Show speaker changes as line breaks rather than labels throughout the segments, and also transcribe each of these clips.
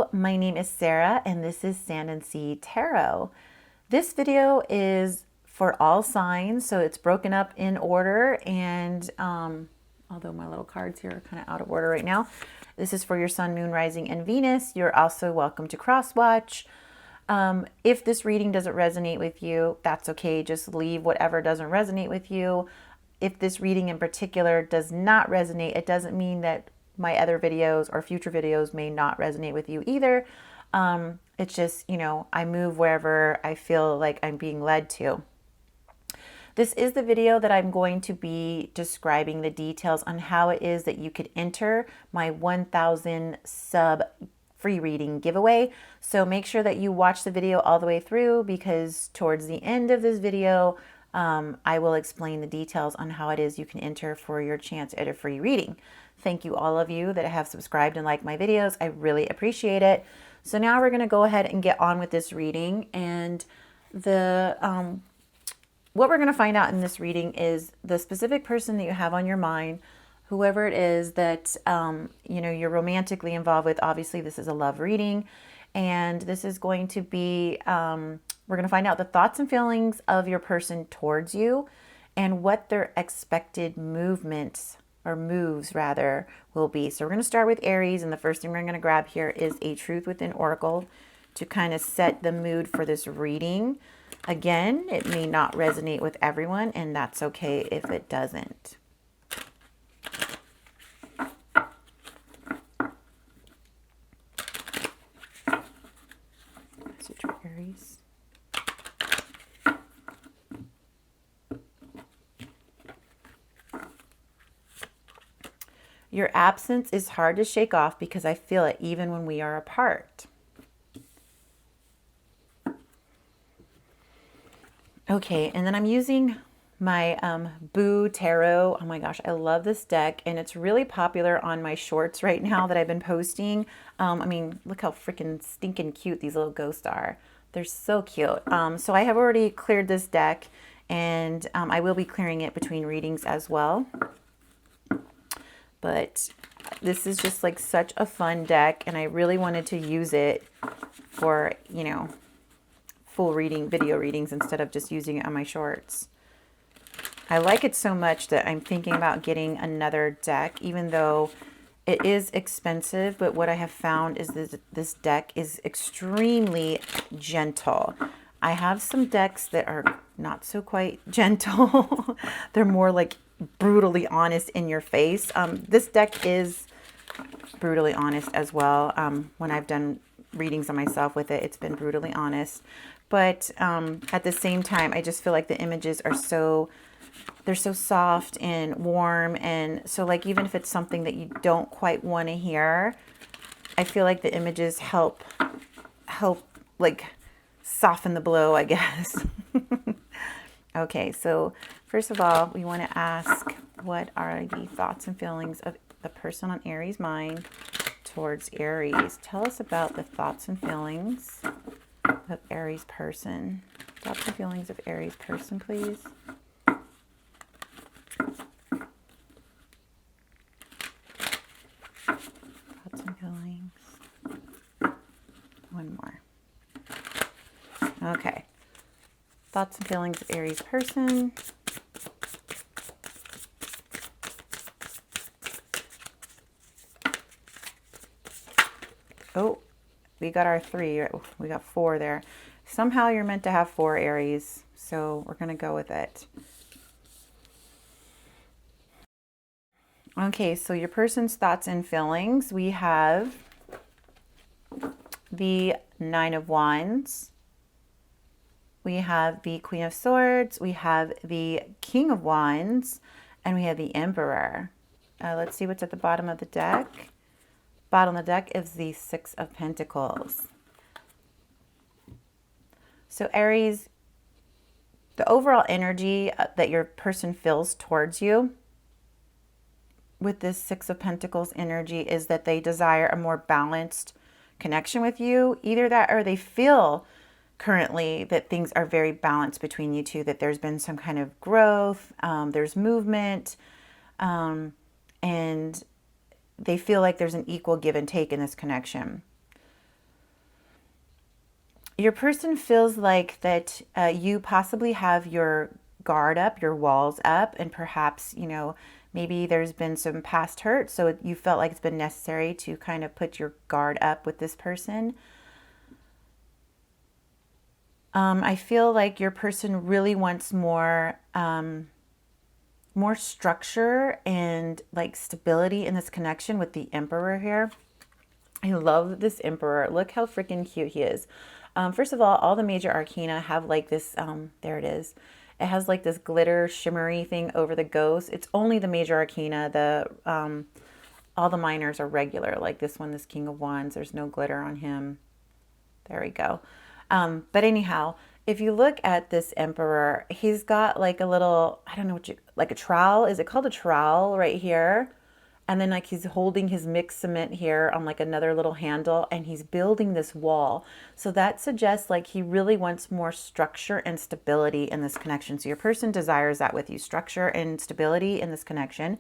Hello, my name is Sarah and this is Sand and Sea Tarot. This video is for all signs, so it's broken up in order, and although my little cards here are kind of out of order right now, this is for your Sun, Moon, Rising, and Venus. You're also welcome to cross-watch. If this reading doesn't resonate with you, that's okay. Just leave whatever doesn't resonate with you. If this reading in particular does not resonate, it doesn't mean that my other videos or future videos may not resonate with you either. It's just, you know, I move wherever I feel like I'm being led to. This is the video that I'm going to be describing the details on how it is that you could enter my 1,000 sub free reading giveaway. So make sure that you watch the video all the way through, because towards the end of this video, I will explain the details on how it is you can enter for your chance at a free reading. Thank you all of you that have subscribed and liked my videos. I really appreciate it. So now we're going to go ahead and get on with this reading. And what we're going to find out in this reading is the specific person that you have on your mind, whoever it is that you know, you're romantically involved with. Obviously, this is a love reading, and this is going to be we're going to find out the thoughts and feelings of your person towards you and what their expected movements or moves rather will be. So we're going to start with Aries, and the first thing we're going to grab here is a Truth Within Oracle to kind of set the mood for this reading. Again, it may not resonate with everyone, and that's okay if it doesn't. Message for Aries. Your absence is hard to shake off because I feel it even when we are apart. Okay, and then I'm using my Boo Tarot. Oh my gosh, I love this deck, and it's really popular on my shorts right now that I've been posting. I mean, look how freaking stinking cute these little ghosts are. They're so cute. So I have already cleared this deck, and I will be clearing it between readings as well. But this is just like such a fun deck, and I really wanted to use it for, you know, full reading, video readings, instead of just using it on my shorts. I like it so much that I'm thinking about getting another deck, even though it is expensive. But what I have found is that this deck is extremely gentle. I have some decks that are not so quite gentle. They're more like brutally honest in your face. This deck is brutally honest as well. When I've done readings on myself with it, it's been brutally honest. But at the same time, I just feel like the images are they're so soft and warm. And so like, even if it's something that you don't quite want to hear, I feel like the images help like soften the blow, I guess. Okay, so first of all, we want to ask, what are the thoughts and feelings of the person on Aries' mind towards Aries? Tell us about the thoughts and feelings of Aries person. Thoughts and feelings of Aries person, please. Thoughts and feelings. One more. Okay. Thoughts and feelings of Aries person. Oh, we got our 3. We got 4 there. Somehow you're meant to have 4, Aries. So we're going to go with it. Okay, so your person's thoughts and feelings. We have the 9 of Wands. We have the Queen of Swords, we have the King of Wands, and we have the Emperor. Let's see what's at the bottom of the deck. Bottom of the deck is the 6 of Pentacles. So Aries, the overall energy that your person feels towards you with this 6 of Pentacles energy is that they desire a more balanced connection with you. Either that, or they feel currently that things are very balanced between you two, that there's been some kind of growth, there's movement, and they feel like there's an equal give and take in this connection. Your person feels like that you possibly have your guard up, your walls up, and perhaps, you know, maybe there's been some past hurt. So you felt like it's been necessary to kind of put your guard up with this person. I feel like your person really wants more, more structure and like stability in this connection with the Emperor here. I love this Emperor. Look how freaking cute he is. First of all the major arcana have like this, there it is. It has like this glitter shimmery thing over the ghost. It's only the major arcana. All the minors are regular. Like this one, this King of Wands, there's no glitter on him. There we go. But anyhow, if you look at this Emperor, he's got like a little, I don't know what you, like a trowel. Is it called a trowel right here? And then like he's holding his mixed cement here on like another little handle, and he's building this wall. So that suggests like he really wants more structure and stability in this connection. So your person desires that with you, structure and stability in this connection.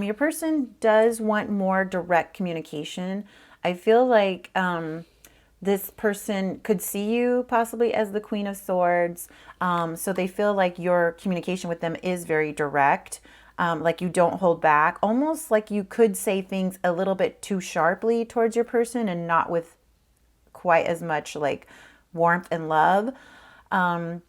Your person does want more direct communication. I feel like this person could see you possibly as the Queen of Swords. So they feel like your communication with them is very direct. Like you don't hold back, almost like you could say things a little bit too sharply towards your person and not with quite as much like warmth and love. I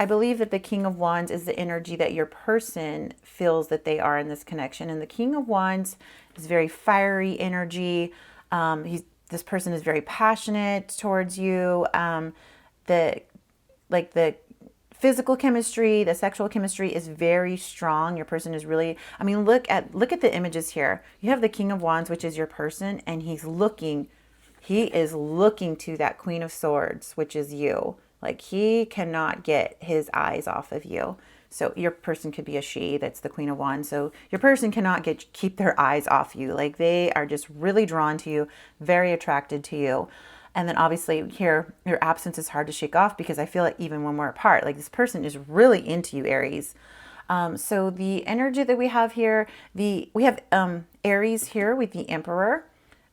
believe that the King of Wands is the energy that your person feels that they are in this connection. And the King of Wands is very fiery energy. This person is very passionate towards you. The physical chemistry, the sexual chemistry is very strong. Your person is really, I mean, look at the images here. You have the King of Wands, which is your person, and he is looking to that Queen of Swords, which is you. Like he cannot get his eyes off of you. So your person could be a she, that's the Queen of Wands. So your person cannot keep their eyes off you. Like they are just really drawn to you, very attracted to you. And then obviously here, your absence is hard to shake off because I feel like even when we're apart, like this person is really into you, Aries. So the energy that we have here, we have Aries here with the Emperor.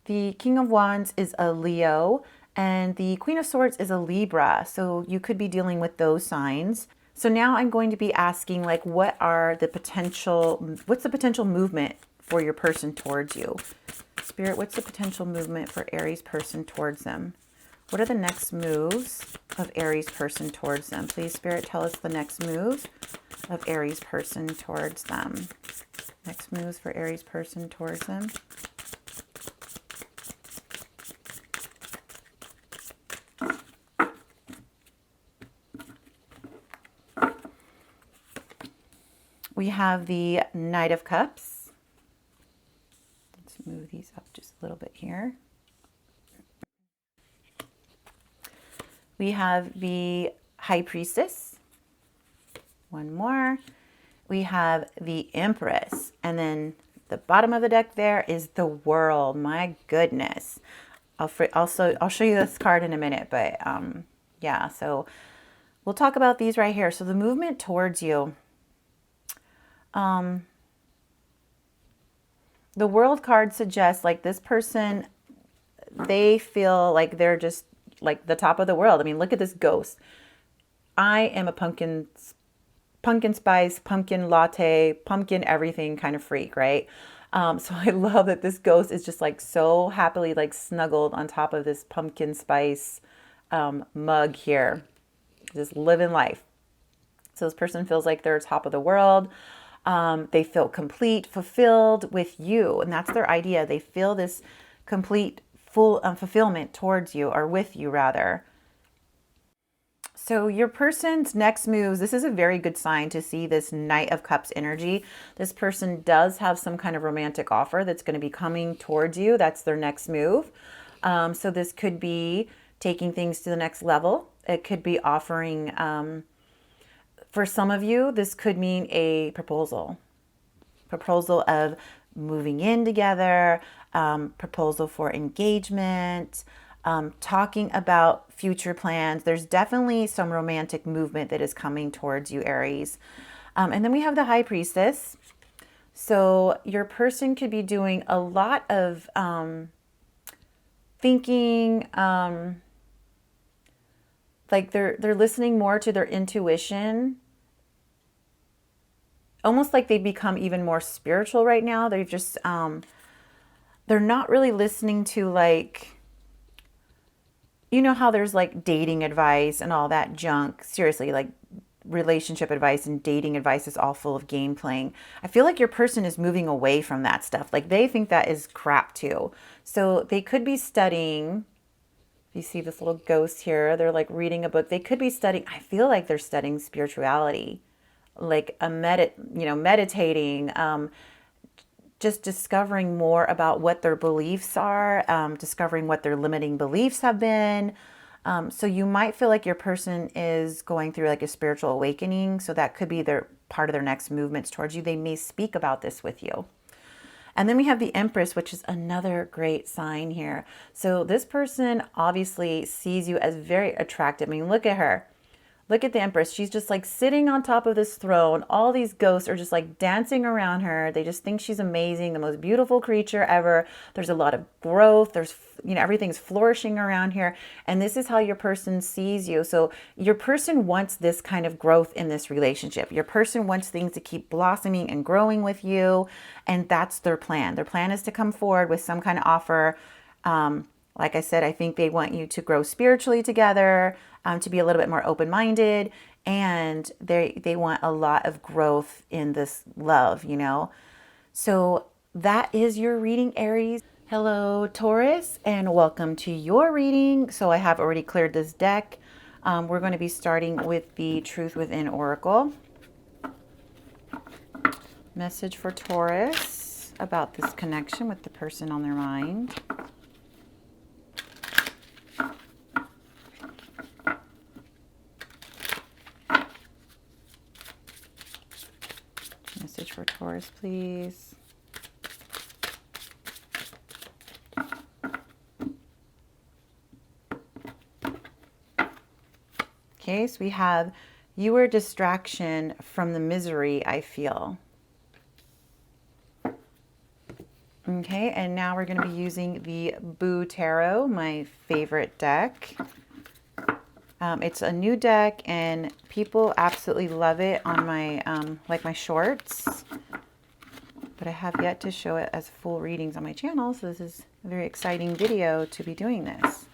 The King of Wands is a Leo, and the Queen of Swords is a Libra. So you could be dealing with those signs. So now I'm going to be asking like, what's the potential movement for your person towards you? Spirit, what's the potential movement for Aries person towards them? What are the next moves of Aries person towards them? Please, Spirit, tell us the next moves of Aries person towards them. Next moves for Aries person towards them. We have the Knight of Cups. Let's move these up just a little bit here. We have the High Priestess. One more. We have the Empress. And then the bottom of the deck there is the World. My goodness. I'll show you this card in a minute, but yeah, so we'll talk about these right here. So the movement towards you. The World card suggests like this person, they feel like they're just like the top of the world. I mean, look at this ghost. I am a pumpkin spice, pumpkin latte, pumpkin everything kind of freak, right? So I love that this ghost is just like so happily like snuggled on top of this pumpkin spice mug here, just living life. So this person feels like they're top of the world. They feel complete, fulfilled with you. And that's their idea. They feel this complete, full fulfillment towards you, or with you rather. So your person's next moves, this is a very good sign to see this Knight of Cups energy. This person does have some kind of romantic offer that's going to be coming towards you. That's their next move. So this could be taking things to the next level. It could be offering, for some of you, this could mean a proposal of moving in together, proposal for engagement, talking about future plans. There's definitely some romantic movement that is coming towards you, Aries. And then we have the High Priestess. So your person could be doing a lot of thinking, like they're listening more to their intuition, almost like they've become even more spiritual right now. They've just they're not really listening to, like, you know how there's like dating advice and all that junk. Seriously, like relationship advice and dating advice is all full of game playing. I feel like your person is moving away from that stuff. Like they think that is crap too. So they could be studying. You see this little ghost here. They're like reading a book. They could be studying. I feel like they're studying spirituality, like meditating, just discovering more about what their beliefs are, discovering what their limiting beliefs have been. So you might feel like your person is going through like a spiritual awakening. So that could be their part of their next movements towards you. They may speak about this with you. And then we have the Empress, which is another great sign here. So this person obviously sees you as very attractive. I mean, look at her. Look at the Empress. She's just like sitting on top of this throne. All these ghosts are just like dancing around her. They just think she's amazing, the most beautiful creature ever. There's a lot of growth. There's, everything's flourishing around here. And this is how your person sees you. So your person wants this kind of growth in this relationship. Your person wants things to keep blossoming and growing with you. And that's their plan. Their plan is to come forward with some kind of offer. Like I said, I think they want you to grow spiritually together, to be a little bit more open-minded, and they want a lot of growth in this love, So that is your reading, Aries. Hello, Taurus, and welcome to your reading. So I have already cleared this deck. We're going to be starting with the Truth Within Oracle. Message for Taurus about this connection with the person on their mind. Message for Taurus, please. Okay, so we have, you were a distraction from the misery I feel. Okay, and now we're going to be using the Boo Tarot, my favorite deck. It's a new deck, and people absolutely love it on my, like my shorts. But I have yet to show it as full readings on my channel, so this is a very exciting video to be doing this.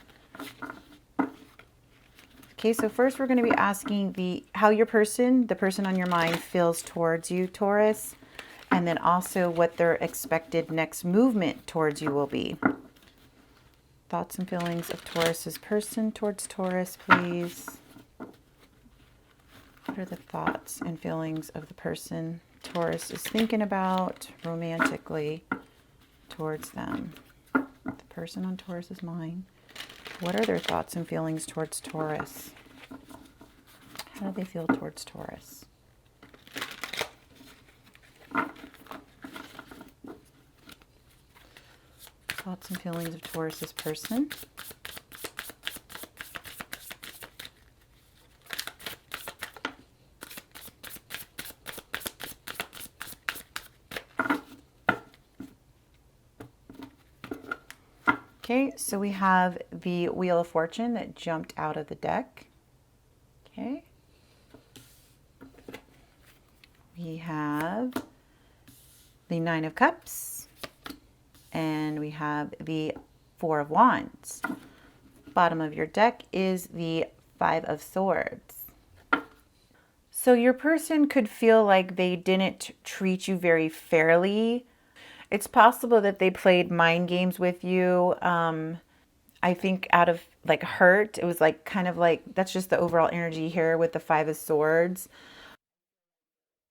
Okay, so first we're going to be asking how your person, the person on your mind, feels towards you, Taurus. And then also what their expected next movement towards you will be. Thoughts and feelings of Taurus's person towards Taurus, please. What are the thoughts and feelings of the person Taurus is thinking about romantically towards them? The person on Taurus's mind. What are their thoughts and feelings towards Taurus? How do they feel towards Taurus? Thoughts and feelings of Taurus's person. Okay, so we have the Wheel of Fortune that jumped out of the deck. Okay. We have the Nine of Cups. And we have the Four of Wands. Bottom of your deck is the Five of Swords. So your person could feel like they didn't treat you very fairly. It's possible that they played mind games with you. I think out of like hurt, it was like kind of like, that's just the overall energy here with the Five of Swords.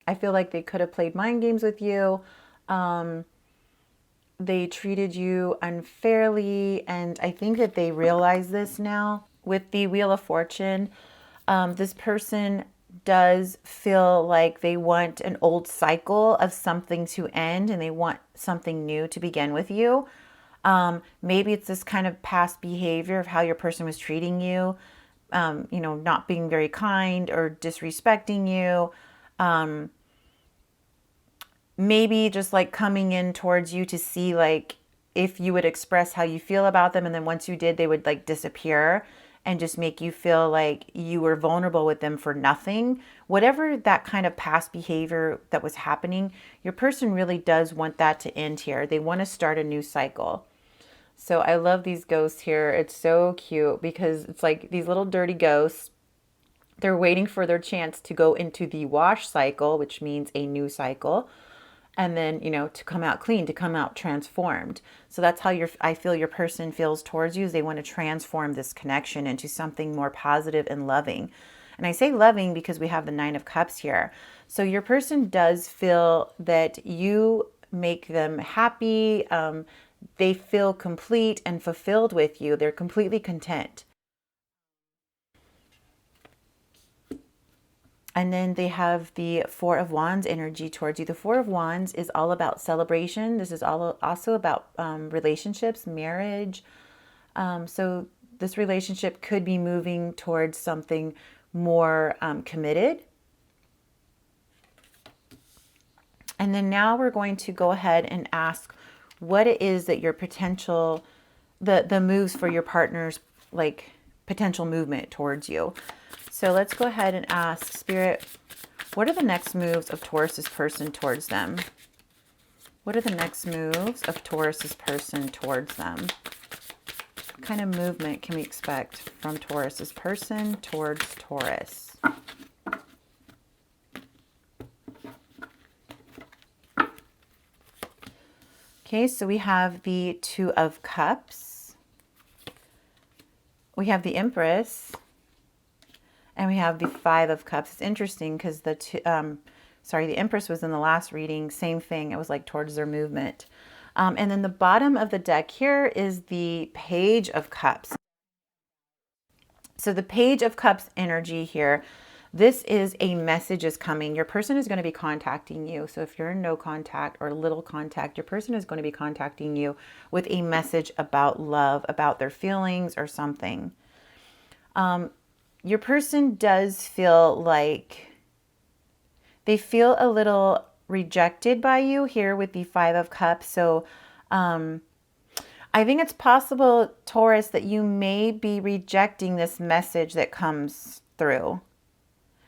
I feel like they could have played mind games with you. They treated you unfairly, and I think that they realize this now. With the Wheel of Fortune, this person does feel like they want an old cycle of something to end, and they want something new to begin with you. Maybe it's this kind of past behavior of how your person was treating you, not being very kind or disrespecting you. Maybe just like coming in towards you to see like if you would express how you feel about them, and then once you did, they would like disappear. and just make you feel like you were vulnerable with them for nothing. Whatever that kind of past behavior that was happening, your person really does want that to end here. They want to start a new cycle. So I love these ghosts here. It's so cute because it's like these little dirty ghosts. They're waiting for their chance to go into the wash cycle, which means a new cycle. And then, you know, to come out clean, to come out transformed. So that's how I feel your person feels towards you, is they want to transform this connection into something more positive and loving. And I say loving because we have the Nine of Cups here. So your person does feel that you make them happy. They feel complete and fulfilled with you. They're completely content. And then they have the Four of Wands energy towards you. The Four of Wands is all about celebration. This is also about relationships, marriage. So this relationship could be moving towards something more committed. And then now we're going to go ahead and ask what it is that your potential, the moves for your partner's like potential movement towards you. So let's go ahead and ask Spirit, what are the next moves of Taurus's person towards them? What are the next moves of Taurus's person towards them? What kind of movement can we expect from Taurus's person towards Taurus? Okay, so we have the Two of Cups. We have the Empress. And we have the Five of Cups. It's interesting because the Empress was in the last reading. Same thing. It was like towards their movement. And then the bottom of the deck here is the Page of Cups. So the Page of Cups energy here, this is a message is coming. Your person is going to be contacting you. So if you're in no contact or little contact, your person is going to be contacting you with a message about love, about their feelings or something. Your person does feel like they feel a little rejected by you here with the Five of Cups. So I think it's possible, Taurus, that you may be rejecting this message that comes through.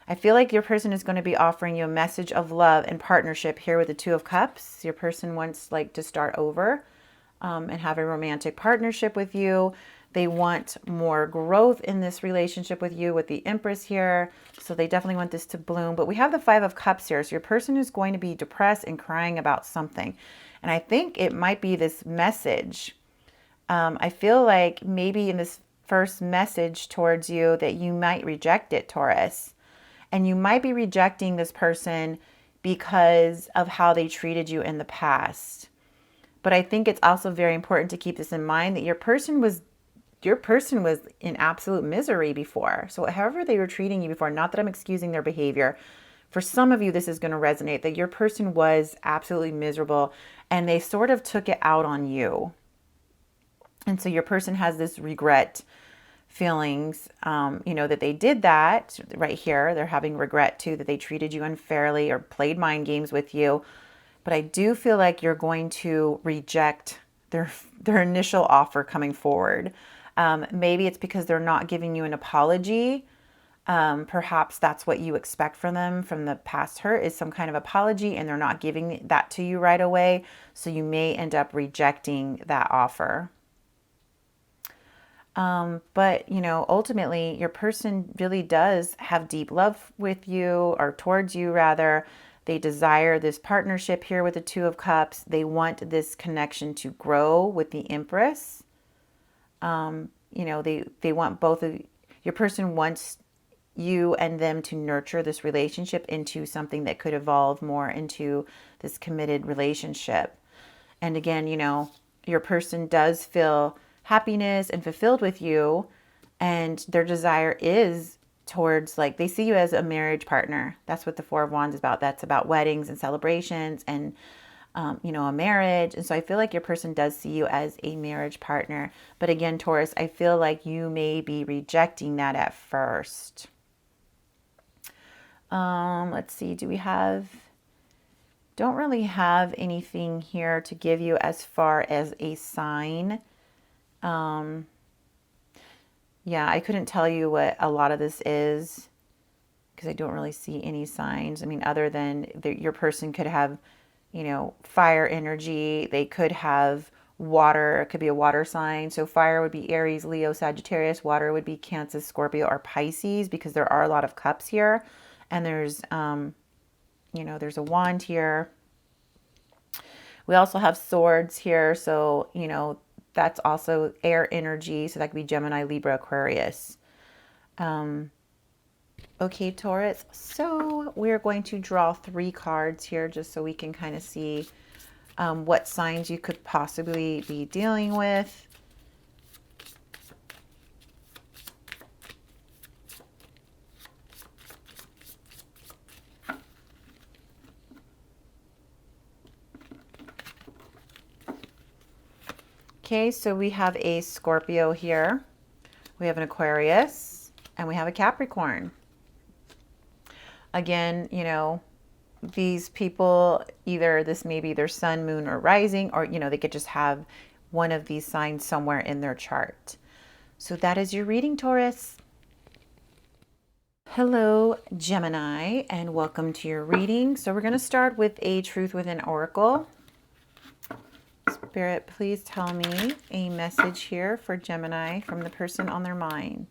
I feel like your person is going to be offering you a message of love and partnership here with the Two of Cups. Your person wants like to start over and have a romantic partnership with you. They want more growth in this relationship with you with the Empress here. So they definitely want this to bloom. But we have the Five of Cups here. So your person is going to be depressed and crying about something. And I think it might be this message. I feel like maybe in this first message towards you that you might reject it, Taurus. And you might be rejecting this person because of how they treated you in the past. But I think it's also very important to keep this in mind that your person was in absolute misery before. So however they were treating you before, not that I'm excusing their behavior, for some of you, this is going to resonate, that your person was absolutely miserable and they sort of took it out on you. And so your person has this regret feelings, that they did that right here. They're having regret too, that they treated you unfairly or played mind games with you. But I do feel like you're going to reject their initial offer coming forward. Maybe it's because they're not giving you an apology. Perhaps that's what you expect from them from the past hurt, is some kind of apology, and they're not giving that to you right away. So you may end up rejecting that offer. But ultimately your person really does have deep love with you, or towards you rather. They desire this partnership here with the Two of Cups. They want this connection to grow with the Empress. They want both of your person wants you and them to nurture this relationship into something that could evolve more into this committed relationship. And again, your person does feel happiness and fulfilled with you, and their desire is towards, like, they see you as a marriage partner. That's what the Four of Wands is about. That's about weddings and celebrations and a marriage. And so I feel like your person does see you as a marriage partner. But again, Taurus, I feel like you may be rejecting that at first. Let's see, don't really have anything here to give you as far as a sign. Yeah, I couldn't tell you what a lot of this is because I don't really see any signs. I mean, other than your person could have, you know, fire energy. They could have water. It could be a water sign. So fire would be Aries, Leo, Sagittarius. Water would be Cancer, Scorpio, or Pisces, because there are a lot of cups here. And there's, you know, there's a wand here. We also have swords here. So, you know, that's also air energy. So that could be Gemini, Libra, Aquarius. Okay, Taurus. So we're going to draw 3 cards here just so we can kind of see what signs you could possibly be dealing with. Okay, so we have a Scorpio here. We have an Aquarius, and we have a Capricorn. Again, you know, these people, either this may be their sun, moon, or rising, or, you know, they could just have one of these signs somewhere in their chart. So that is your reading, Taurus. Hello, Gemini, and welcome to your reading. So we're going to start with a Truth Within Oracle. Spirit, please tell me a message here for Gemini from the person on their mind.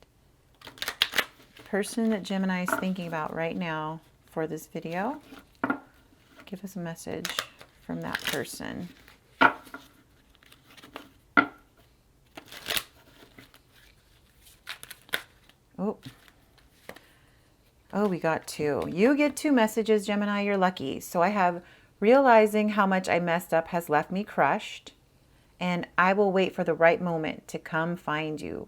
Person that Gemini is thinking about right now for this video. Give us a message from that person. Oh, we got 2. You get 2 messages, Gemini. You're lucky. So I have realizing how much I messed up has left me crushed, and I will wait for the right moment to come find you.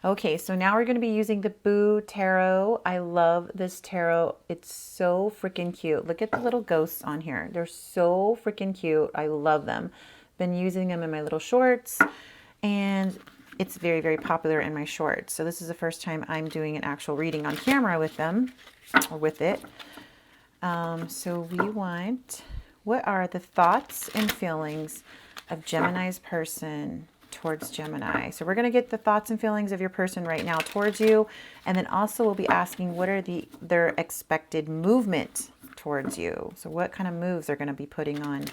Okay, so now we're going to be using the Boo Tarot. I love this tarot. It's so freaking cute. Look at the little ghosts on here. They're so freaking cute. I love them. Been using them in my little shorts, and it's very, very popular in my shorts. So this is the first time I'm doing an actual reading on camera with them, or with it. So we want, what are the thoughts and feelings of Gemini's person towards Gemini? So we're going to get the thoughts and feelings of your person right now towards you. And then also we'll be asking what are their expected movement towards you. So what kind of moves they're going to be putting on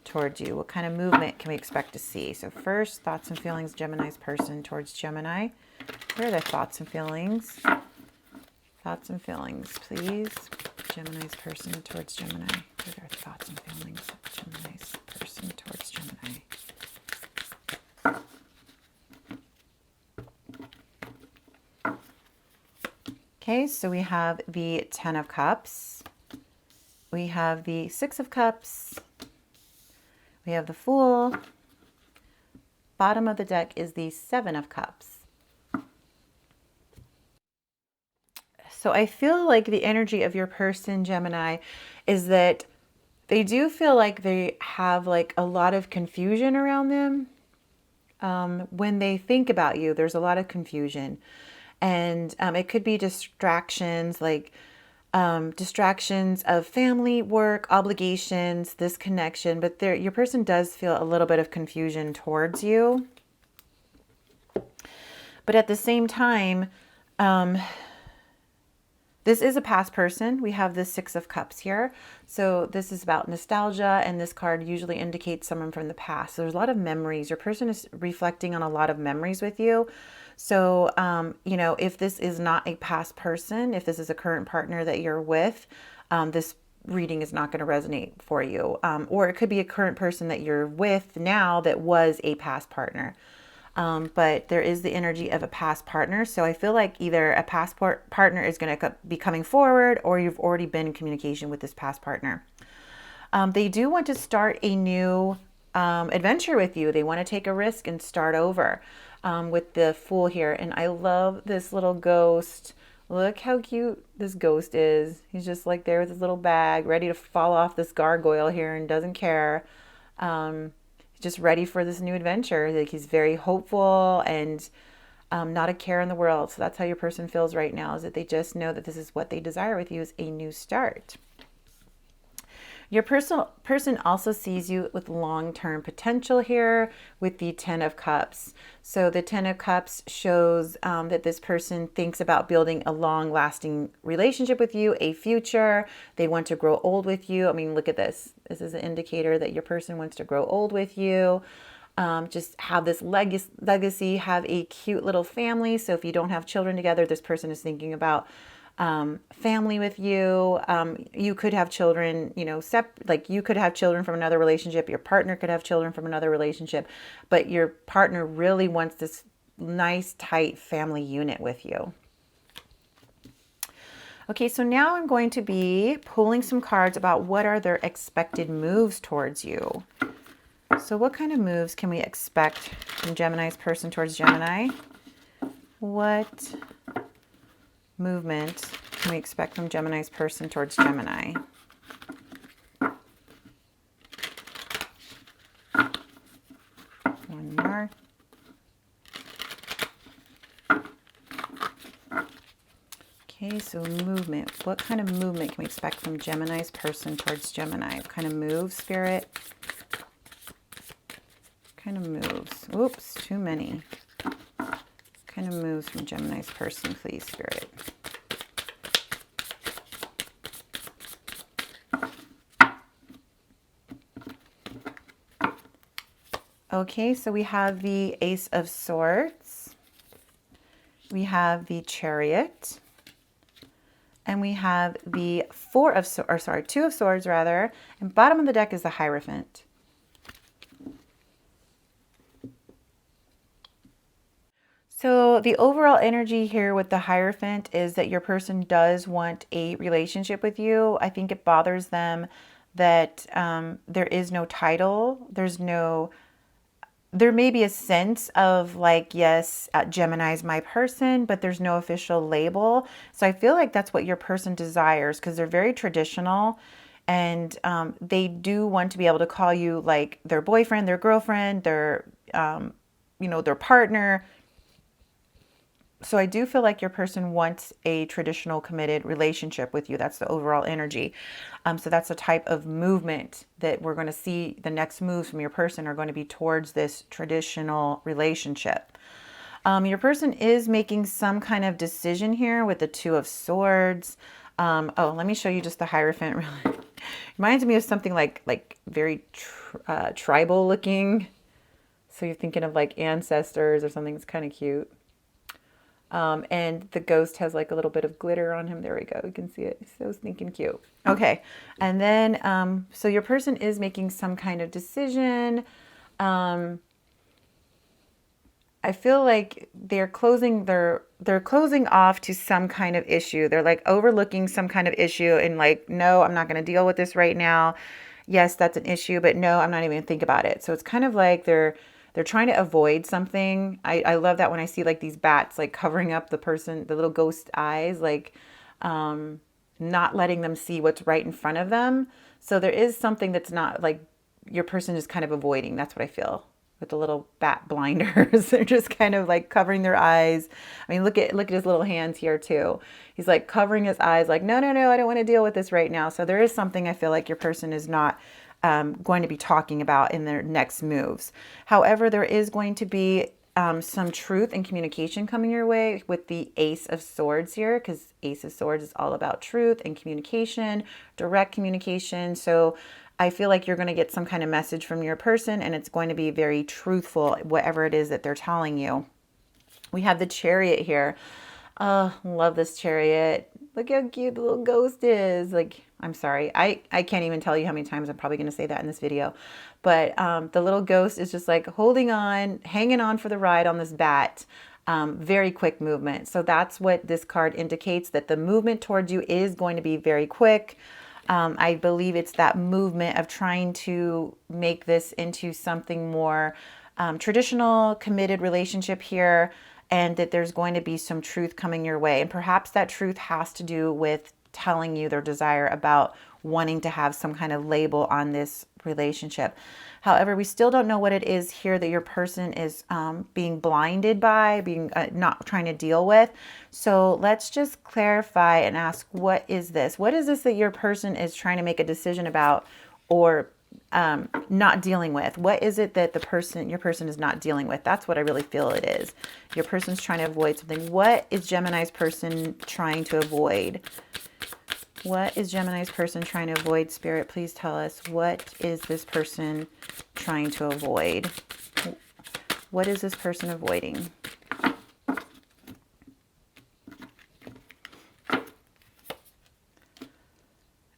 towards you. What kind of movement can we expect to see? So first, thoughts and feelings, Gemini's person towards Gemini. What are their thoughts and feelings? Thoughts and feelings, please. Gemini's person towards Gemini. What are their thoughts and feelings of Gemini's person towards Gemini? Okay, so we have the 10 of Cups. We have the 6 of Cups. We have the Fool. Bottom of the deck is the 7 of Cups. So I feel like the energy of your person, Gemini, is that they do feel like they have like a lot of confusion around them. When they think about you, there's a lot of confusion. And it could be distractions, like distractions of family, work, obligations, this connection. But your person does feel a little bit of confusion towards you. But at the same time, this is a past person. We have the 6 of Cups here. So this is about nostalgia, and this card usually indicates someone from the past. So there's a lot of memories. Your person is reflecting on a lot of memories with you. So, you know, if this is not a past person, if this is a current partner that you're with, this reading is not going to resonate for you. Or it could be a current person that you're with now that was a past partner. But there is the energy of a past partner. So I feel like either a past partner is going to be coming forward, or you've already been in communication with this past partner. They do want to start a new adventure with you. They want to take a risk and start over with the Fool here. And I love this little ghost. Look how cute this ghost is. He's just like there with his little bag, ready to fall off this gargoyle here and doesn't care. Just ready for this new adventure. Like, he's very hopeful and not a care in the world. So that's how your person feels right now, is that they just know that this is what they desire with you, is a new start. Your person also sees you with long-term potential here with the Ten of Cups. So the Ten of Cups shows that this person thinks about building a long-lasting relationship with you, a future. They want to grow old with you. I mean, look at this. This is an indicator that your person wants to grow old with you. Just have this legacy, have a cute little family. So if you don't have children together, this person is thinking about family with you. You could have children, you know, like you could have children from another relationship. Your partner could have children from another relationship, but your partner really wants this nice, tight family unit with you. Okay, so now I'm going to be pulling some cards about what are their expected moves towards you. So what kind of moves can we expect from Gemini's person towards Gemini? What movement can we expect from Gemini's person towards Gemini? One more. Okay, so movement. What kind of movement can we expect from Gemini's person towards Gemini? What kind of move, Spirit? What kind of moves? Oops, too many. Kind of moves from Gemini's person, please, Spirit. Okay, so we have the Ace of Swords. We have the Chariot. And we have the Two of Swords, rather. And bottom of the deck is the Hierophant. So the overall energy here with the Hierophant is that your person does want a relationship with you. I think it bothers them that there is no title. There may be a sense of like, yes, Gemini is my person, but there's no official label. So I feel like that's what your person desires because they're very traditional and they do want to be able to call you like their boyfriend, their girlfriend, their partner. So I do feel like your person wants a traditional committed relationship with you. That's the overall energy. So that's the type of movement that we're going to see. The next moves from your person are going to be towards this traditional relationship. Your person is making some kind of decision here with the Two of Swords. Let me show you just the Hierophant. Reminds me of something like very tribal looking. So you're thinking of like ancestors or something. It's kind of cute. And the ghost has like a little bit of glitter on him. There we go. You can see it. It's so stinking cute. Okay. And then, so your person is making some kind of decision. I feel like they're closing off to some kind of issue. They're like overlooking some kind of issue and like, no, I'm not going to deal with this right now. Yes, that's an issue, but no, I'm not even going to think about it. So it's kind of like they're trying to avoid something. I love that when I see like these bats like covering up the little ghost eyes, like not letting them see what's right in front of them. So there is something that's not like your person is kind of avoiding. That's what I feel with the little bat blinders. They're just kind of like covering their eyes. I mean, look at his little hands here too. He's like covering his eyes like, no, I don't want to deal with this right now. So there is something I feel like your person is not going to be talking about in their next moves. However, there is going to be some truth and communication coming your way with the Ace of Swords here, because Ace of Swords is all about truth and communication, direct communication. So I feel like you're going to get some kind of message from your person and it's going to be very truthful, whatever it is that they're telling you. We have the Chariot here. Oh, love this Chariot. Look how cute the little ghost is. Like, I'm sorry. I can't even tell you how many times I'm probably going to say that in this video. But the little ghost is just like holding on, hanging on for the ride on this bat. Very quick movement. So that's what this card indicates, that the movement towards you is going to be very quick. I believe it's that movement of trying to make this into something more traditional, committed relationship here, and that there's going to be some truth coming your way. And perhaps that truth has to do with telling you their desire about wanting to have some kind of label on this relationship. However, we still don't know what it is here that your person is being blinded by, being not trying to deal with. So let's just clarify and ask, what is this? What is this that your person is trying to make a decision about or not dealing with? What is it that your person is not dealing with? That's what I really feel it is. Your person's trying to avoid something. What is Gemini's person trying to avoid? What is Gemini's person trying to avoid? Spirit, please tell us. What is this person trying to avoid? What is this person avoiding?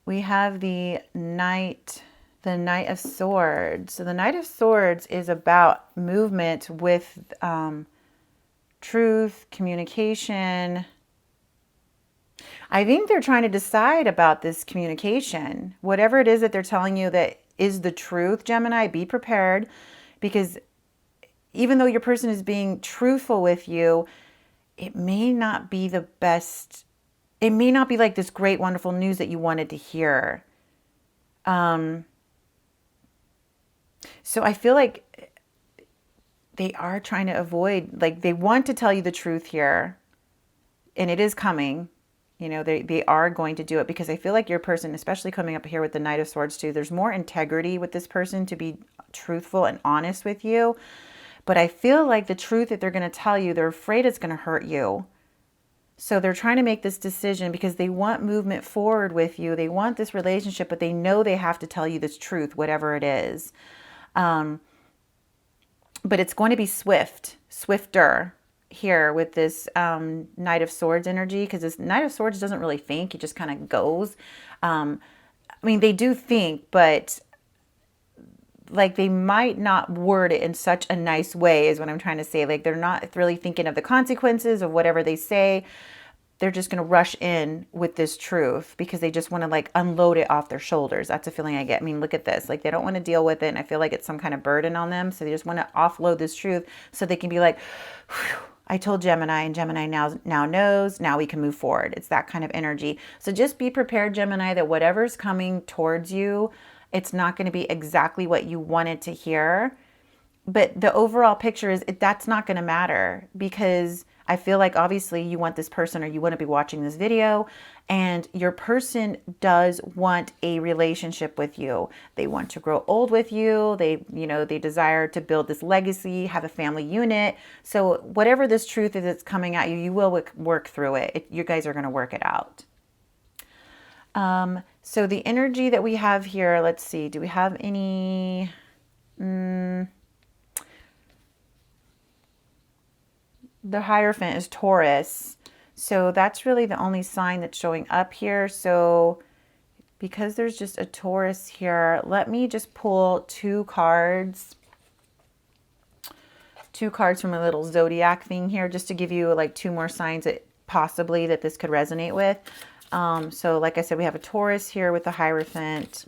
We have the Knight of Swords. So the Knight of Swords is about movement with truth, communication. I think they're trying to decide about this communication. Whatever it is that they're telling you that is the truth, Gemini, be prepared, because even though your person is being truthful with you, it may not be the best. It may not be like this great, wonderful news that you wanted to hear. So I feel like they are trying to avoid, like they want to tell you the truth here, and it is coming. You know, they are going to do it, because I feel like your person, especially coming up here with the Knight of Swords too, there's more integrity with this person to be truthful and honest with you. But I feel like the truth that they're going to tell you, they're afraid it's going to hurt you. So they're trying to make this decision because they want movement forward with you. They want this relationship, but they know they have to tell you this truth, whatever it is. But it's going to be swifter here with this Knight of Swords energy, because this Knight of Swords doesn't really think. It just kind of goes. I mean, they do think, but like they might not word it in such a nice way is what I'm trying to say. Like they're not really thinking of the consequences of whatever they say. They're just going to rush in with this truth because they just want to like unload it off their shoulders. That's a feeling I get. I mean, look at this. Like they don't want to deal with it. And I feel like it's some kind of burden on them. So they just want to offload this truth so they can be like, I told Gemini, and Gemini now knows. Now we can move forward. It's that kind of energy. So just be prepared, Gemini, that whatever's coming towards you, it's not going to be exactly what you wanted to hear. But the overall picture is that's not going to matter, because I feel like obviously you want this person, or you want to be watching this video, and your person does want a relationship with you. They want to grow old with you. They desire to build this legacy, have a family unit. So whatever this truth is that's coming at you, you will work through it. You guys are going to work it out. So the energy that we have here, let's see, do we have any... The Hierophant is Taurus. So that's really the only sign that's showing up here. So because there's just a Taurus here, let me just pull two cards. Two cards from a little zodiac thing here, just to give you like two more signs that possibly that this could resonate with. So like I said, we have a Taurus here with the Hierophant.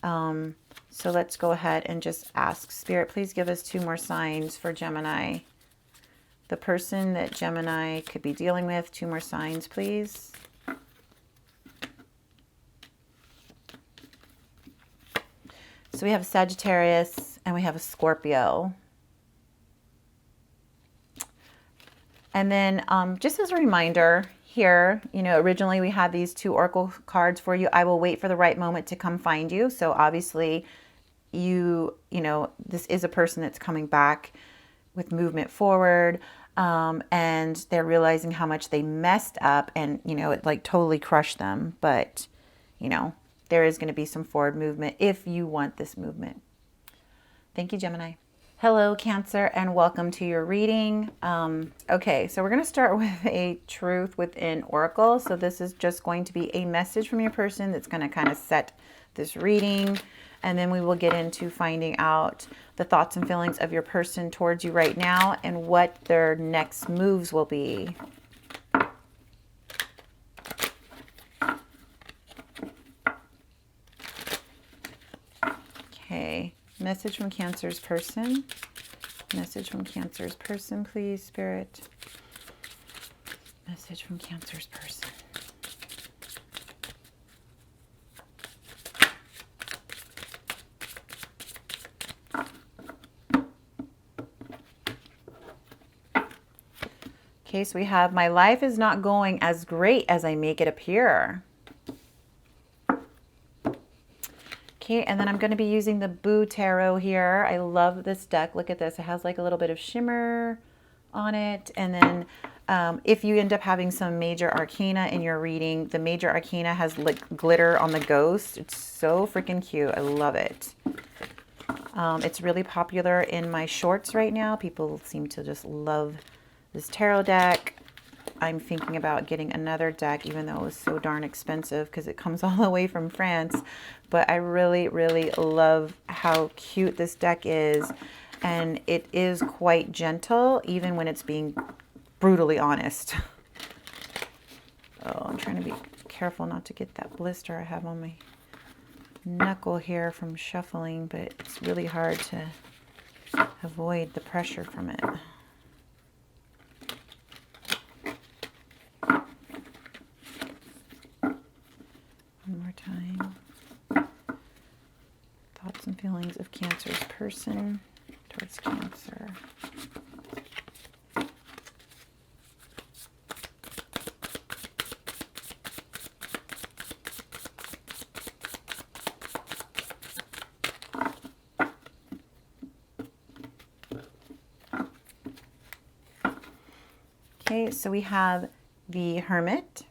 So let's go ahead and just ask Spirit, please give us two more signs for Gemini. The person that Gemini could be dealing with, two more signs, please. So we have a Sagittarius and we have a Scorpio. And then just as a reminder here, originally we had these two oracle cards for you. I will wait for the right moment to come find you. So obviously this is a person that's coming back with movement forward. And they're realizing how much they messed up, and, it like totally crushed them. But, there is going to be some forward movement if you want this movement. Thank you, Gemini. Hello, Cancer, and welcome to your reading. Okay, so we're going to start with a truth within Oracle. So this is just going to be a message from your person that's going to kind of set this reading. And then we will get into finding out the thoughts and feelings of your person towards you right now and what their next moves will be. Okay, message from Cancer's person. Message from Cancer's person, please, Spirit. Message from Cancer's person. Okay, so we have my life is not going as great as I make it appear. Okay, and then I'm going to be using the Boo Tarot here. I love this deck. Look at this. It has like a little bit of shimmer on it. And then if you end up having some major arcana in your reading, the major arcana has like glitter on the ghost. It's so freaking cute. I love it. It's really popular in my shorts right now. People seem to just love this tarot deck. I'm thinking about getting another deck, even though it was so darn expensive because it comes all the way from France. But I really, really love how cute this deck is. And it is quite gentle, even when it's being brutally honest. Oh, I'm trying to be careful not to get that blister I have on my knuckle here from shuffling, but it's really hard to avoid the pressure from it. One more time. Thoughts and feelings of Cancer's person towards Cancer. Okay, so we have the Hermit.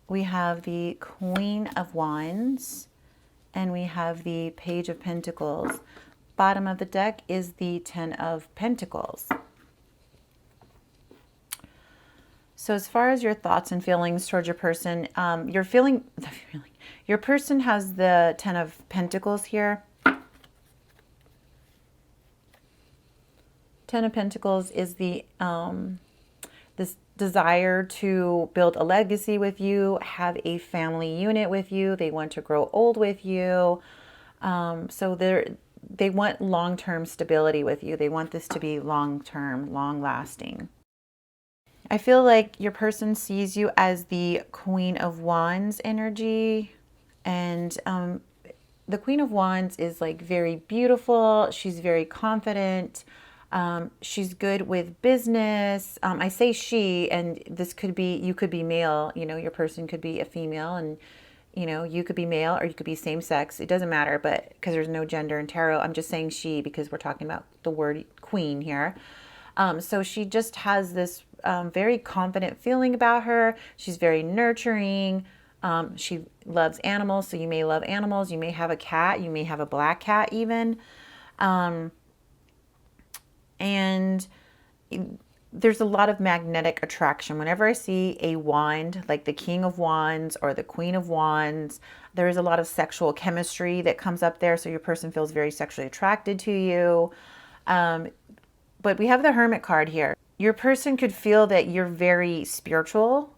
We have the Queen of Wands. And we have the Page of Pentacles. Bottom of the deck is the Ten of Pentacles. So as far as your thoughts and feelings towards your person, your person has the Ten of Pentacles here. Ten of Pentacles is the this desire to build a legacy with you, have a family unit with you. They want to grow old with you. So they want long-term stability with you. They want this to be long-term, long-lasting. I feel like your person sees you as the Queen of Wands energy. And the Queen of Wands is like very beautiful. She's very confident. She's good with business. I say she, and this could be, you could be male, you know, your person could be a female, and, you know, you could be male or you could be same sex. It doesn't matter, but because there's no gender in tarot, I'm just saying she because we're talking about the word queen here. So she just has this very confident feeling about her. She's very nurturing. She loves animals. So you may love animals. You may have a cat. You may have a black cat even. And there's a lot of magnetic attraction. Whenever I see a wand, like the King of Wands or the Queen of Wands, there is a lot of sexual chemistry that comes up there. So your person feels very sexually attracted to you. But we have the Hermit card here. Your person could feel that you're very spiritual.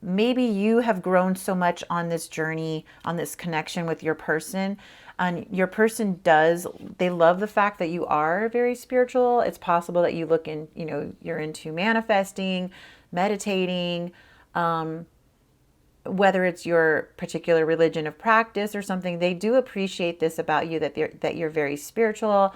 Maybe you have grown so much on this journey, on this connection with your person. And your person they love the fact that you are very spiritual. It's possible that you look in, you know, you're into manifesting, meditating, whether it's your particular religion of practice or something. They do appreciate this about you, that you're very spiritual.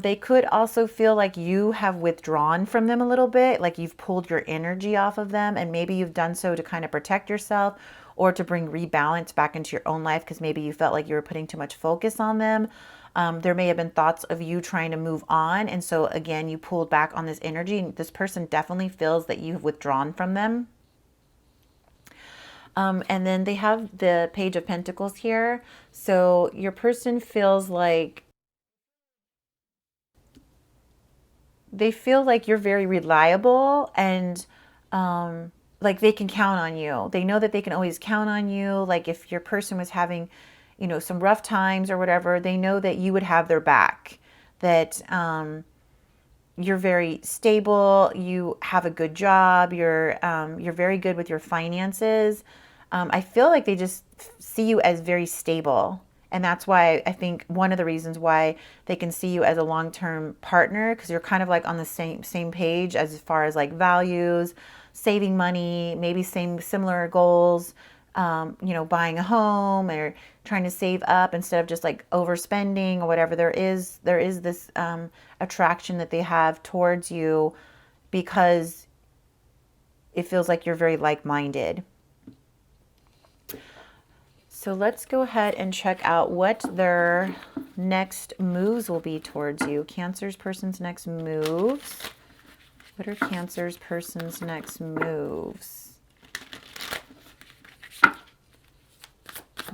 They could also feel like you have withdrawn from them a little bit, like you've pulled your energy off of them, and maybe you've done so to kind of protect yourself or to bring rebalance back into your own life because maybe you felt like you were putting too much focus on them. There may have been thoughts of you trying to move on, and so again, you pulled back on this energy, and this person definitely feels that you've withdrawn from them. And then they have the Page of Pentacles here. So your person feels like they feel like you're very reliable and like they can count on you. They know that they can always count on you. Like if your person was having, you know, some rough times or whatever, they know that you would have their back, that you're very stable, you have a good job, you're very good with your finances. I feel like they just see you as very stable. And that's why I think one of the reasons why they can see you as a long-term partner, because you're kind of like on the same page as far as like values, saving money, maybe similar goals, you know, buying a home or trying to save up instead of just like overspending or whatever. There is this attraction that they have towards you because it feels like you're very like-minded. So let's go ahead and check out what their next moves will be towards you. Cancer's person's next moves. What are Cancer's person's next moves?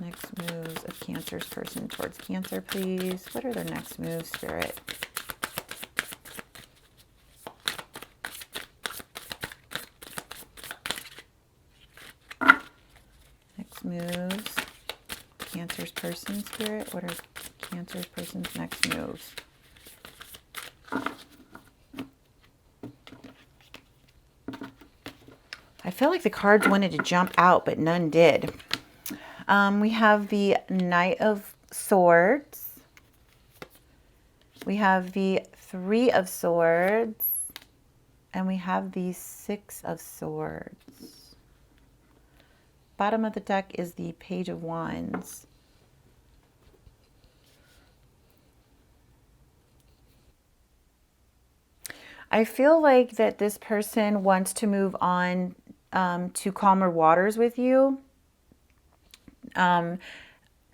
Next moves of Cancer's person towards Cancer, please. What are their next moves, Spirit? Next moves. Cancer's person, Spirit. What are Cancer's person's next moves? I feel like the cards wanted to jump out, but none did. We have the Knight of Swords. We have the Three of Swords. And we have the Six of Swords. Bottom of the deck is the Page of Wands. I feel like that this person wants to move on to calmer waters with you. I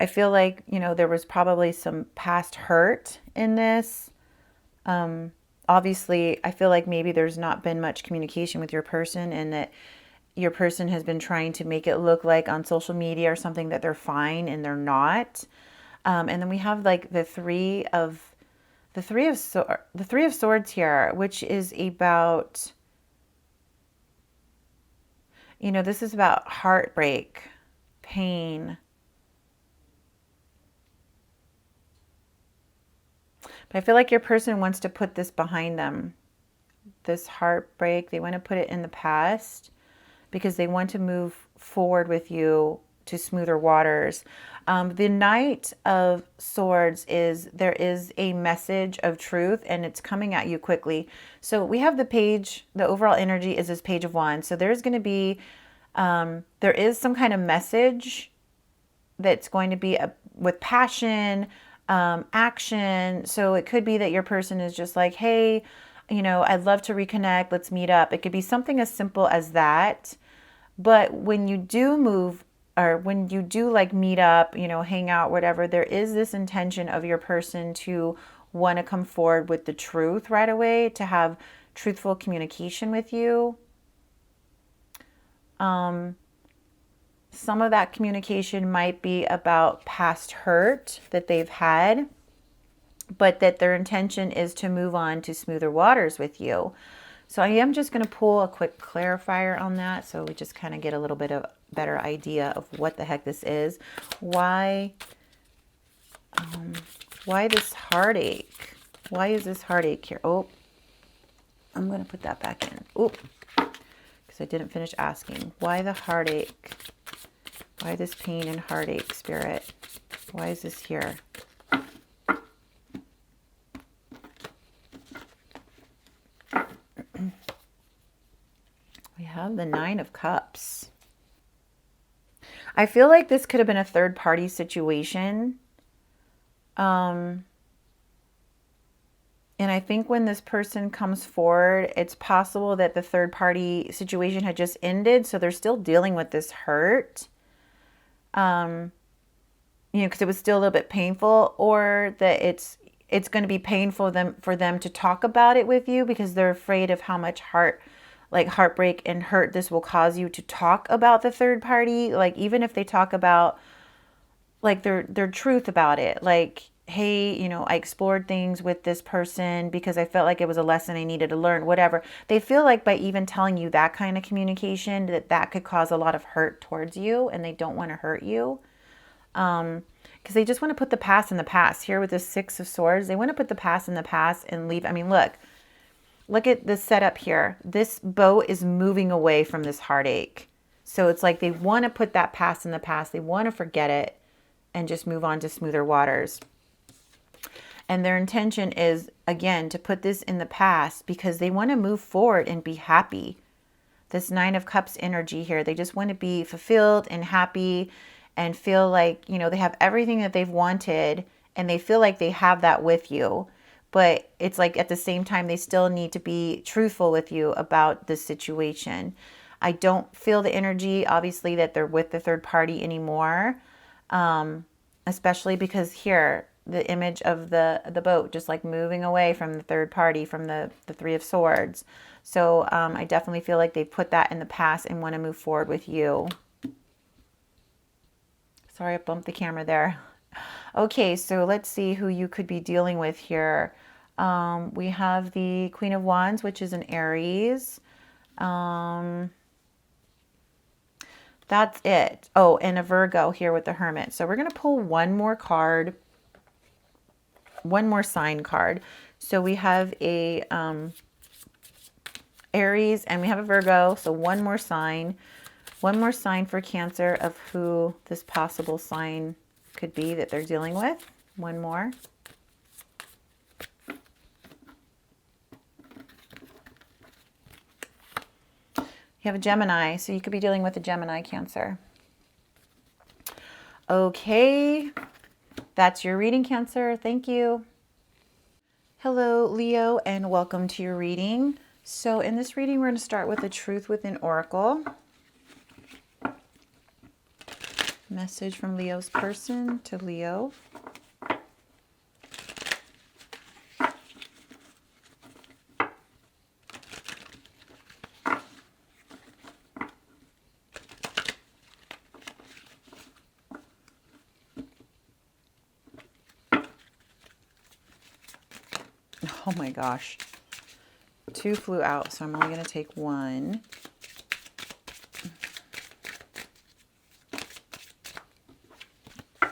feel like, you know, there was probably some past hurt in this. Obviously, I feel like maybe there's not been much communication with your person, and that your person has been trying to make it look like on social media or something that they're fine and they're not. And then we have like the three of Swords here, which is about, you know, this is about heartbreak, pain. But I feel like your person wants to put this behind them. This heartbreak, they want to put it in the past because they want to move forward with you to smoother waters. The Knight of Swords there is a message of truth, and it's coming at you quickly. So we have the page, the overall energy is this Page of Wands. So there's going to be, there is some kind of message that's going to be with passion, action. So it could be that your person is just like, hey, you know, I'd love to reconnect. Let's meet up. It could be something as simple as that. But when you do move, or when you do like meet up, you know, hang out, whatever, there is this intention of your person to want to come forward with the truth right away, to have truthful communication with you. Some of that communication might be about past hurt that they've had, but that their intention is to move on to smoother waters with you. So I am just going to pull a quick clarifier on that, so we just kind of get a little bit of better idea of what the heck this is. Why this heartache? Why is this heartache here? Oh, I'm going to put that back in. Oh, because I didn't finish asking. Why the heartache? Why this pain and heartache, Spirit? Why is this here? We have the Nine of Cups. I feel like this could have been a third-party situation. And I think when this person comes forward, it's possible that the third-party situation had just ended, so they're still dealing with this hurt. You know, because it was still a little bit painful, or that it's going to be painful for them to talk about it with you because they're afraid of how much heartbreak and hurt this will cause you to talk about the third party. Like, even if they talk about like their truth about it, like, hey, you know, I explored things with this person because I felt like it was a lesson I needed to learn, whatever. They feel like by even telling you that kind of communication, that could cause a lot of hurt towards you, and they don't want to hurt you. Because they just want to put the past in the past. Here with the Six of Swords, they want to put the past in the past and leave. I mean, look at this setup here. This boat is moving away from this heartache. So it's like they want to put that past in the past. They want to forget it and just move on to smoother waters. And their intention is, again, to put this in the past because they want to move forward and be happy. This Nine of Cups energy here, they just want to be fulfilled and happy and feel like, you know, they have everything that they've wanted and they feel like they have that with you. But it's like at the same time, they still need to be truthful with you about the situation. I don't feel the energy, obviously, that they're with the third party anymore, especially because here, the image of the boat just like moving away from the third party, from the Three of Swords. So I definitely feel like they put that in the past and want to move forward with you. Sorry, I bumped the camera there. Okay, so let's see who you could be dealing with here. We have the Queen of Wands, which is an Aries. That's it. Oh, and a Virgo here with the Hermit. So we're going to pull one more card, one more sign card. So we have a Aries and we have a Virgo. So one more sign for Cancer of who this possible sign could be that they're dealing with. One more. You have a Gemini, so you could be dealing with a Gemini, Cancer. Okay, that's your reading, Cancer. Thank you. Hello, Leo, and welcome to your reading. So in this reading, we're going to start with the Truth Within Oracle. Message from Leo's person to Leo. Oh my gosh. 2 flew out, so I'm only going to take 1.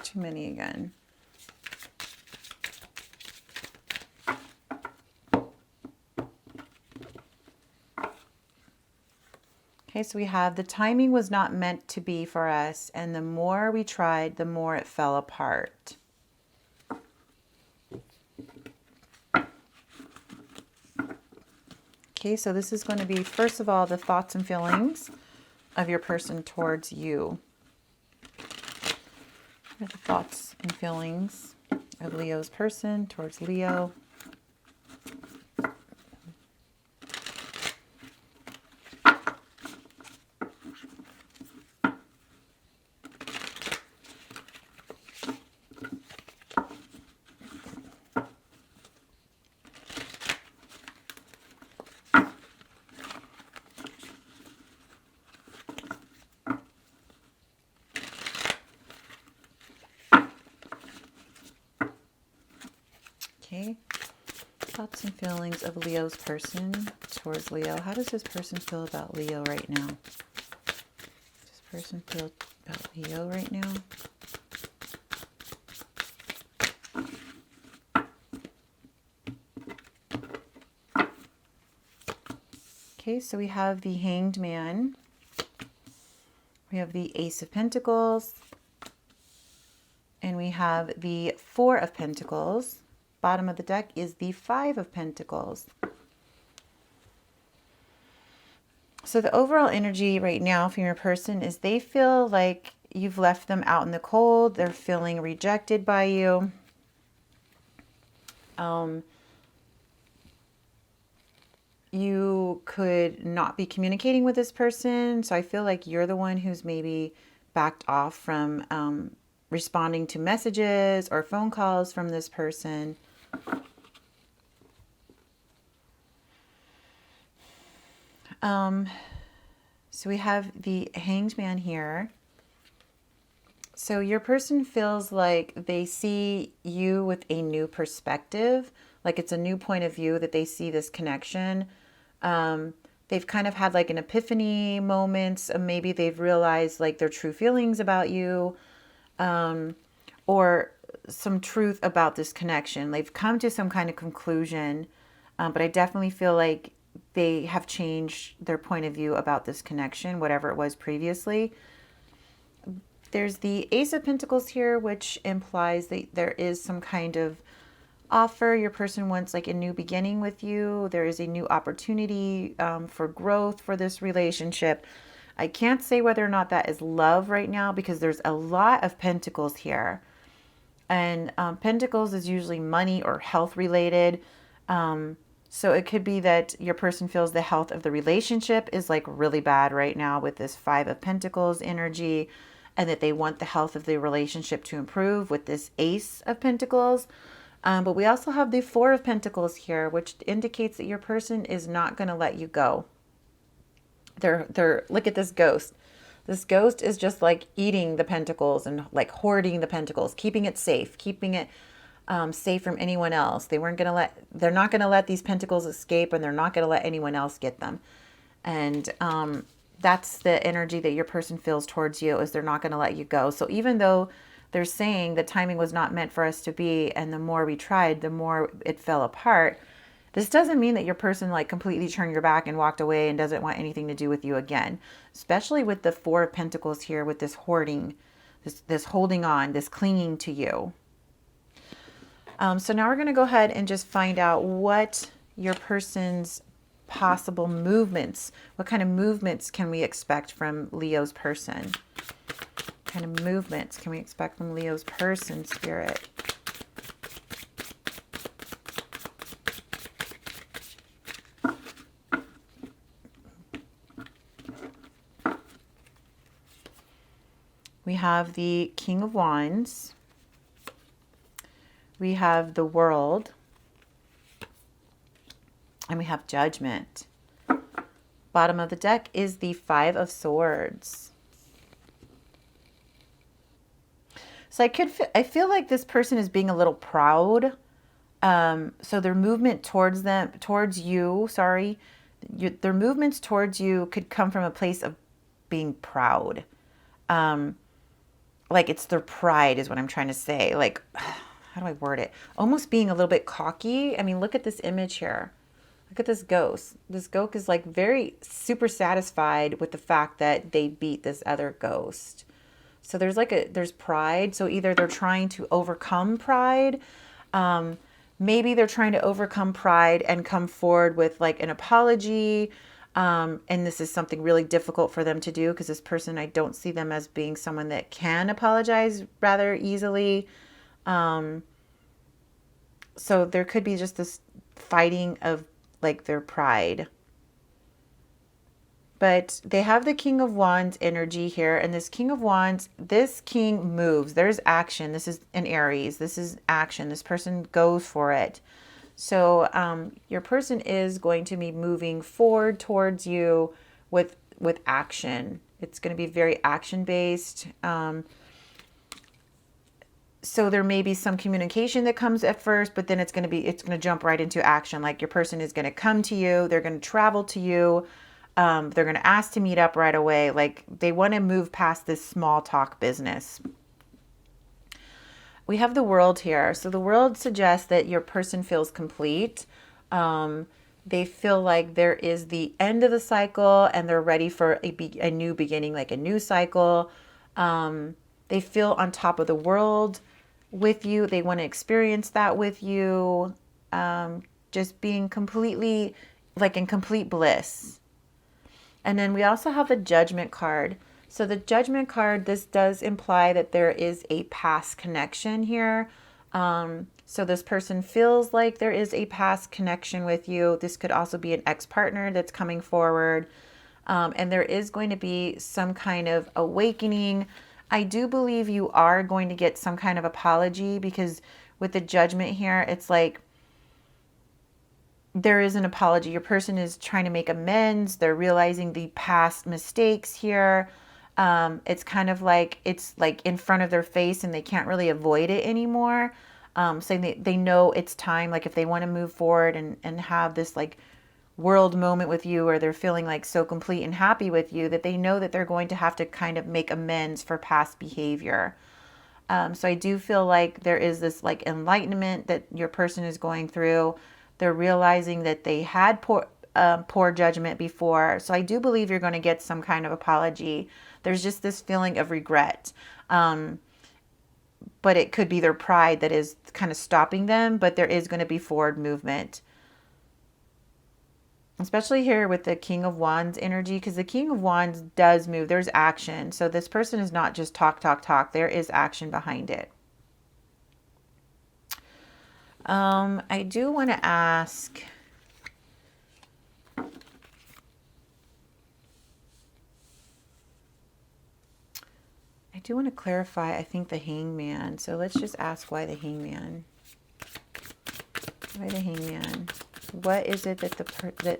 Too many again. Okay, so we have the timing was not meant to be for us, and the more we tried, the more it fell apart. Okay, so this is going to be, first of all, the thoughts and feelings of your person towards you. The thoughts and feelings of Leo's person towards Leo. Okay, thoughts and feelings of Leo's person towards Leo. How does this person feel about Leo right now? Does this person feel about Leo right now? Okay, so we have the Hanged Man. We have the Ace of Pentacles. And we have the Four of Pentacles. Bottom of the deck is the Five of Pentacles. So the overall energy right now from your person is they feel like you've left them out in the cold. They're feeling rejected by you. You could not be communicating with this person. So I feel like you're the one who's maybe backed off from responding to messages or phone calls from this person. So we have the Hanged Man here. So your person feels like they see you with a new perspective, like it's a new point of view that they see this connection. They've kind of had like an epiphany moment. Maybe they've realized like their true feelings about you, or some truth about this connection. They've come to some kind of conclusion, but I definitely feel like they have changed their point of view about this connection, whatever it was previously. There's the Ace of Pentacles here, which implies that there is some kind of offer. Your person wants like a new beginning with you. There is a new opportunity for growth for this relationship. I can't say whether or not that is love right now because there's a lot of pentacles here. And pentacles is usually money or health related. So it could be that your person feels the health of the relationship is like really bad right now with this Five of Pentacles energy, and that they want the health of the relationship to improve with this Ace of Pentacles. But we also have the Four of Pentacles here, which indicates that your person is not going to let you go. Look at this ghost. This ghost is just like eating the pentacles and like hoarding the pentacles, keeping it safe, keeping it safe from anyone else. They're not going to let these pentacles escape, and they're not going to let anyone else get them. And that's the energy that your person feels towards you, is they're not going to let you go. So even though they're saying the timing was not meant for us to be, and the more we tried, the more it fell apart, this doesn't mean that your person like completely turned your back and walked away and doesn't want anything to do with you again. Especially with the Four of Pentacles here, with this hoarding, this holding on, this clinging to you. So now we're going to go ahead and just find out what your person's possible movements, what kind of movements can we expect from Leo's person? What kind of movements can we expect from Leo's person, Spirit? We have the King of Wands. We have the World. And we have Judgment. Bottom of the deck is the Five of Swords. So I feel like this person is being a little proud. So their movement towards you, their movements towards you could come from a place of being proud. Like it's their pride is what I'm trying to say. Like, how do I word it? Almost being a little bit cocky. I mean, look at this image here. Look at this ghost. This ghost is like very super satisfied with the fact that they beat this other ghost. So there's pride. So either they're trying to overcome pride. Maybe they're trying to overcome pride and come forward with like an apology. And this is something really difficult for them to do because this person, I don't see them as being someone that can apologize rather easily. So there could be just this fighting of like their pride. But they have the King of Wands energy here. And this King of Wands, this king moves. There's action. This is an Aries. This is action. This person goes for it. So your person is going to be moving forward towards you with action. It's going to be very action-based. So there may be some communication that comes at first, but then it's going to jump right into action. Like your person is going to come to you. They're going to travel to you. They're going to ask to meet up right away. Like they want to move past this small talk business. We have the World here. So the World suggests that your person feels complete. They feel like there is the end of the cycle and they're ready for a new beginning, like a new cycle. They feel on top of the world with you. They want to experience that with you. Just being completely like in complete bliss. And then we also have the Judgment card. So the Judgment card, this does imply that there is a past connection here. So this person feels like there is a past connection with you. This could also be an ex-partner that's coming forward. And there is going to be some kind of awakening. I do believe you are going to get some kind of apology because with the Judgment here, it's like there is an apology. Your person is trying to make amends. They're realizing the past mistakes here. It's kind of like it's like in front of their face and they can't really avoid it anymore. So they know it's time. Like if they want to move forward and have this like world moment with you, or they're feeling like so complete and happy with you, that they know that they're going to have to kind of make amends for past behavior. So I do feel like there is this like enlightenment that your person is going through. They're realizing that they had poor judgment before. So I do believe you're going to get some kind of apology. There's just this feeling of regret. But it could be their pride that is kind of stopping them, but there is going to be forward movement. Especially here with the King of Wands energy, because the King of Wands does move. There's action. So this person is not just talk, talk, talk. There is action behind it. I do want to ask, I do want to clarify, I think, the Hangman. So let's just ask why the Hangman. Why the Hangman? What is it that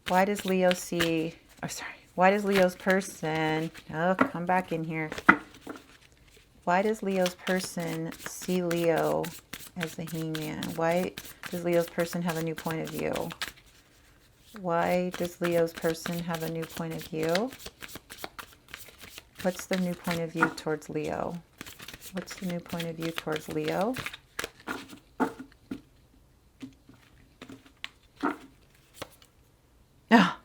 why does Leo see, oh sorry, why does Leo's person, oh, come back in here. Why does Leo's person see Leo as the Hangman? Why does Leo's person have a new point of view? Why does Leo's person have a new point of view? What's the new point of view towards Leo? What's the new point of view towards Leo? Oh,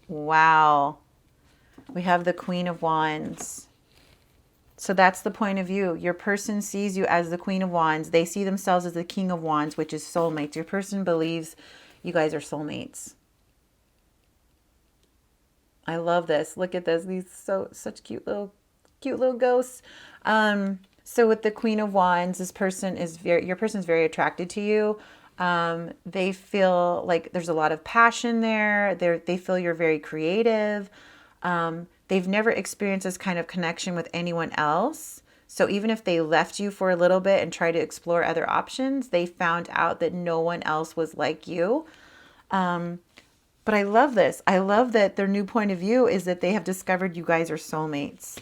wow. We have the Queen of Wands. So that's the point of view. Your person sees you as the Queen of Wands. They see themselves as the King of Wands, which is soulmates. Your person believes you guys are soulmates. I love this. Look at this. These such cute little ghosts. So with the Queen of Wands, this person is your person's very attracted to you. They feel like there's a lot of passion there. They feel you're very creative. They've never experienced this kind of connection with anyone else. So even if they left you for a little bit and tried to explore other options, they found out that no one else was like you. But I love this. I love that their new point of view is that they have discovered you guys are soulmates.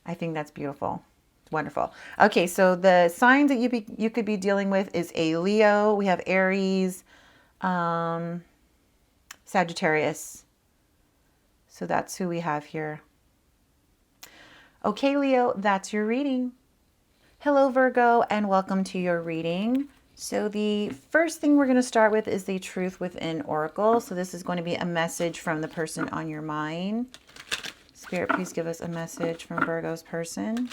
I think that's beautiful. Wonderful. Okay, so the signs that you could be dealing with is a Leo. We have Aries, Sagittarius. So that's who we have here. Okay, Leo, that's your reading. Hello, Virgo, and welcome to your reading. So the first thing we're going to start with is the Truth Within Oracle. So this is going to be a message from the person on your mind. Spirit, please give us a message from Virgo's person.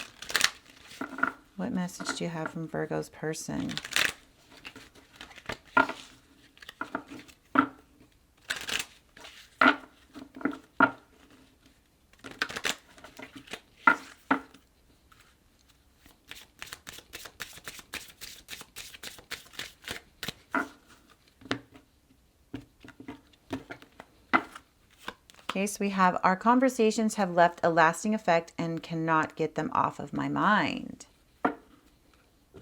What message do you have from Virgo's person? Okay, so we have, our conversations have left a lasting effect and cannot get them off of my mind.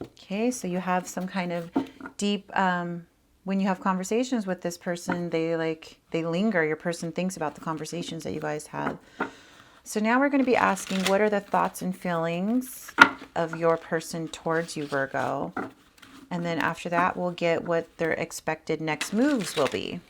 Okay, so you have some kind of deep, when you have conversations with this person, they linger. Your person thinks about the conversations that you guys have. So now we're going to be asking, what are the thoughts and feelings of your person towards you, Virgo? And then after that, we'll get what their expected next moves will be.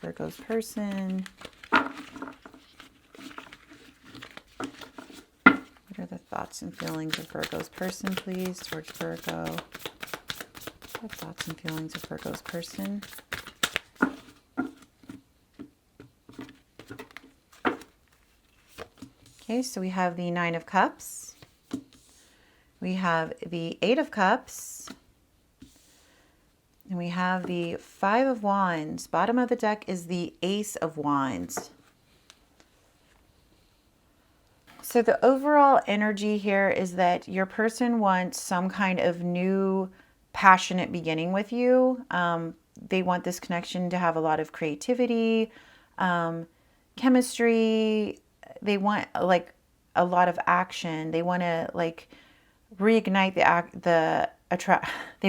Virgo's person. What are the thoughts and feelings of Virgo's person, please, towards Virgo? What thoughts and feelings of Virgo's person? Okay, so we have the Nine of Cups. We have the Eight of Cups. And we have the Five of Wands. Bottom of the deck is the Ace of Wands. So the overall energy here is that your person wants some kind of new passionate beginning with you. They want this connection to have a lot of creativity, chemistry. They want like a lot of action. They want to like reignite they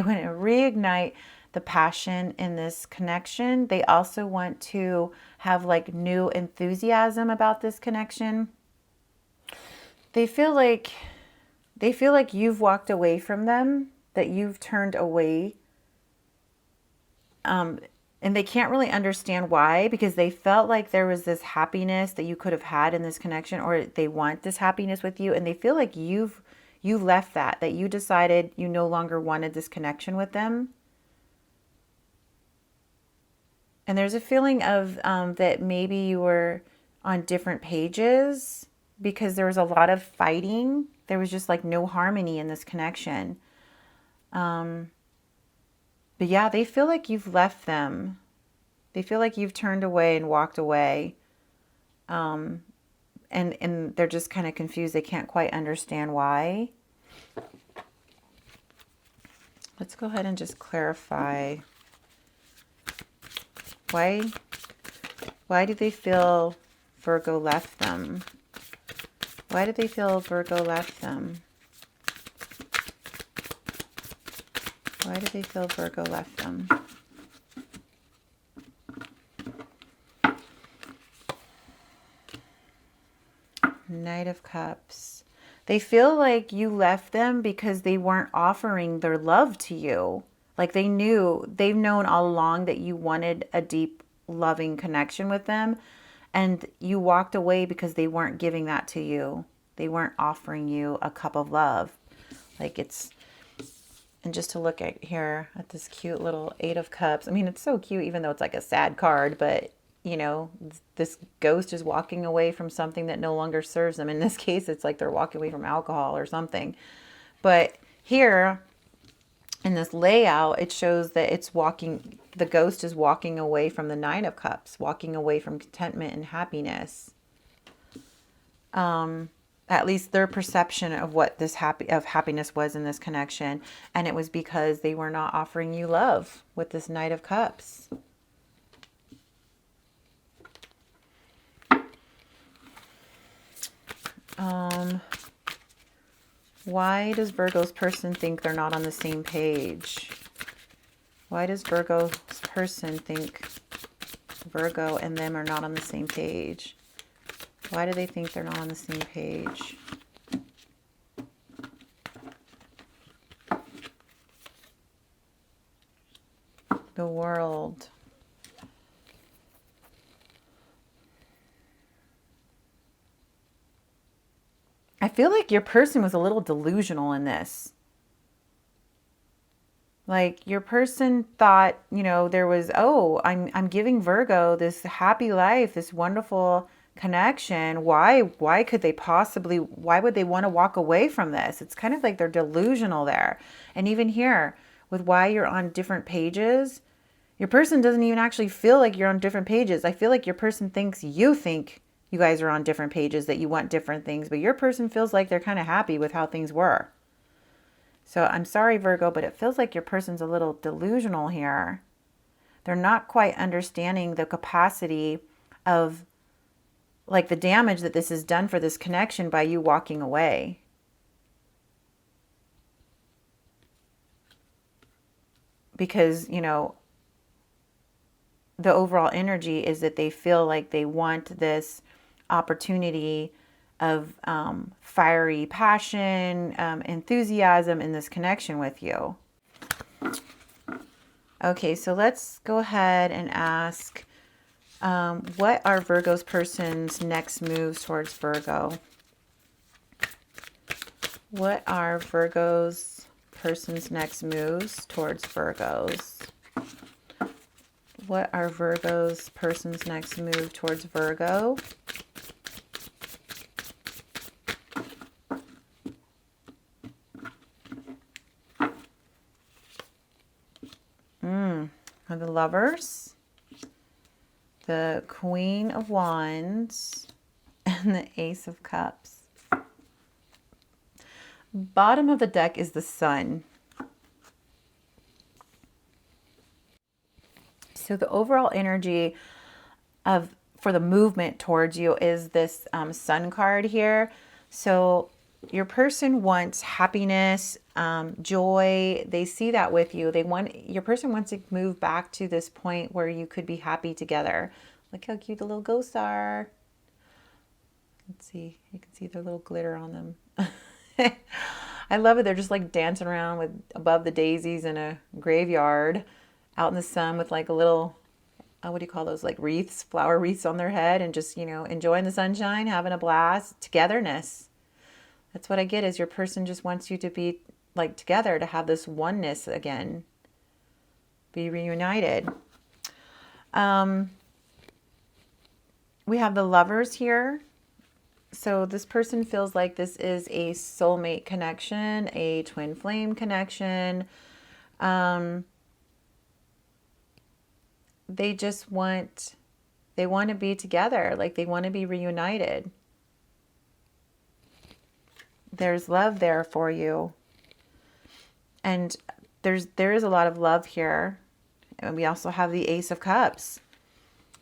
want to reignite the passion in this connection. They also want to have like new enthusiasm about this connection. They feel like you've walked away from them, that you've turned away. And they can't really understand why, because they felt like there was this happiness that you could have had in this connection, or they want this happiness with you, and they feel like you've you left that you decided you no longer wanted this connection with them. And there's a feeling of that maybe you were on different pages because there was a lot of fighting. There was just like no harmony in this connection. But yeah, they feel like you've left them. They feel like you've turned away and walked away. And they're just kind of confused. They can't quite understand why. Let's go ahead and just clarify. Why do they feel Virgo left them? Why do they feel Virgo left them? Why do they feel Virgo left them? Knight of Cups. They feel like you left them because they weren't offering their love to you. Like they've known all along that you wanted a deep, loving connection with them. And you walked away because they weren't giving that to you. They weren't offering you a cup of love. And just to look at here at this cute little Eight of Cups. I mean, it's so cute, even though it's like a sad card, but you know, this ghost is walking away from something that no longer serves them. In this case, it's like they're walking away from alcohol or something. But here in this layout, it shows that the ghost is walking away from the Nine of Cups, walking away from contentment and happiness. At least their perception of what this happiness was in this connection. And it was because they were not offering you love with this Knight of Cups. Why does Virgo's person think they're not on the same page? Why does Virgo's person think Virgo and them are not on the same page? Why do they think they're not on the same page? The World. I feel like your person was a little delusional in this. Like your person thought, you know, there was, oh, I'm giving Virgo this happy life, this wonderful connection. Why would they want to walk away from this? It's kind of like they're delusional there. And even here with why you're on different pages, your person doesn't even actually feel like you're on different pages. I feel like your person thinks you think you guys are on different pages, that you want different things, but your person feels like they're kind of happy with how things were. So I'm sorry, Virgo, but it feels like your person's a little delusional here. They're not quite understanding the capacity of like the damage that this has done for this connection by you walking away. Because, you know, the overall energy is that they feel like they want this opportunity of fiery passion, enthusiasm in this connection with you. Okay, so let's go ahead and ask, what are Virgo's person's next moves towards Virgo? What are Virgo's person's next moves towards Virgos? What are Virgo's person's next move towards Virgo? The Lovers, the Queen of Wands, and the Ace of Cups. Bottom of the deck is the Sun. So the overall energy for the movement towards you is this Sun card here. So your person wants happiness, joy. They see that with you. Your person wants to move back to this point where you could be happy together. Look how cute the little ghosts are. Let's see. You can see their little glitter on them. I love it. They're just like dancing around above the daisies in a graveyard out in the sun with like a little, what do you call those? Like wreaths, flower wreaths on their head, and just, you know, enjoying the sunshine, having a blast, togetherness. That's what I get, is your person just wants you to be like together, to have this oneness again, be reunited. We have the Lovers here. So this person feels like this is a soulmate connection, a twin flame connection. They want to be together, like they want to be reunited. There's love there for you. And there is a lot of love here. And we also have the Ace of Cups.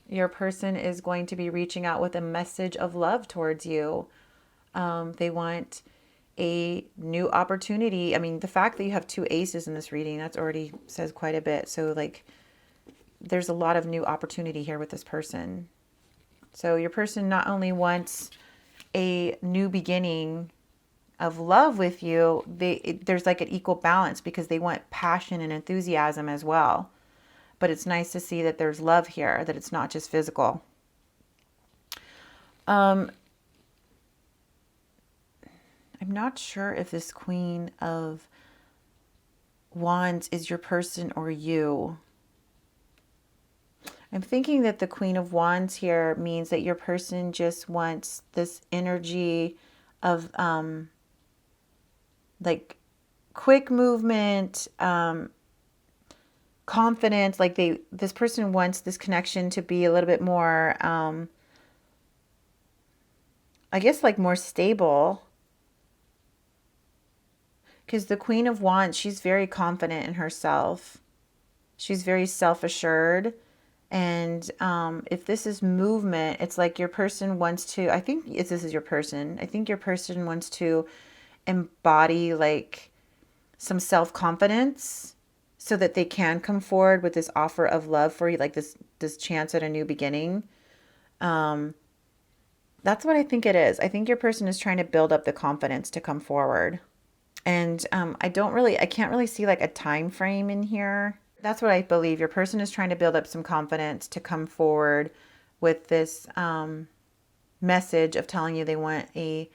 Your person is going to be reaching out with a message of love towards you. They want a new opportunity. I mean, the fact that you have 2 aces in this reading, that's already says quite a bit. So like, there's a lot of new opportunity here with this person. So your person not only wants a new beginning of love with you, there's like an equal balance, because they want passion and enthusiasm as well. But it's nice to see that there's love here, that it's not just physical. I'm not sure if this Queen of Wands is your person or you. I'm thinking that the Queen of Wands here means that your person just wants this energy of like quick movement, confidence. Like this person wants this connection to be a little bit more, I guess like more stable. Because the Queen of Wands, she's very confident in herself. She's very self-assured. And if this is movement, it's like your person wants to, I think if this is your person, I think your person wants to embody like some self-confidence so that they can come forward with this offer of love for you, like this chance at a new beginning. That's what I think it is. I think your person is trying to build up the confidence to come forward. And I can't really see like a time frame in here. That's what I believe. Your person is trying to build up some confidence to come forward with this message of telling you they want a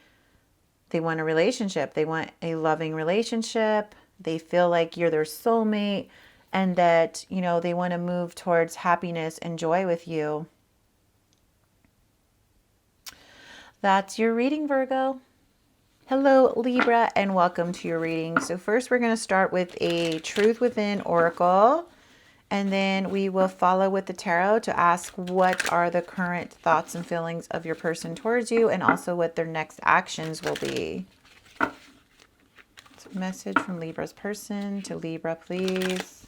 relationship. They want a loving relationship. They feel like you're their soulmate, and that, you know, they want to move towards happiness and joy with you. That's your reading, Virgo. Hello, Libra, and welcome to your reading. So first we're going to start with a Truth Within Oracle, and then we will follow with the tarot to ask what are the current thoughts and feelings of your person towards you, and also what their next actions will be. So message from Libra's person to Libra, please.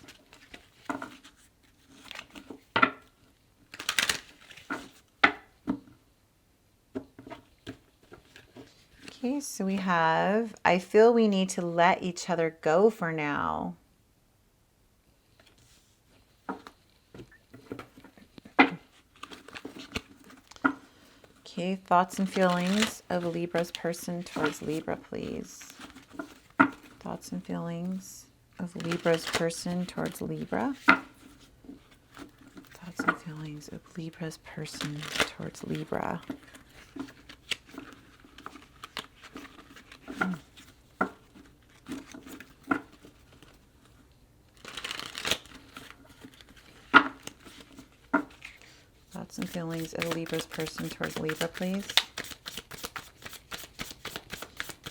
Okay, so we have, I feel we need to let each other go for now. Okay, thoughts and feelings of Libra's person towards Libra, please. Thoughts and feelings of Libra's person towards Libra. Thoughts and feelings of Libra's person towards Libra. Thoughts and feelings of Libra's person towards Libra, please.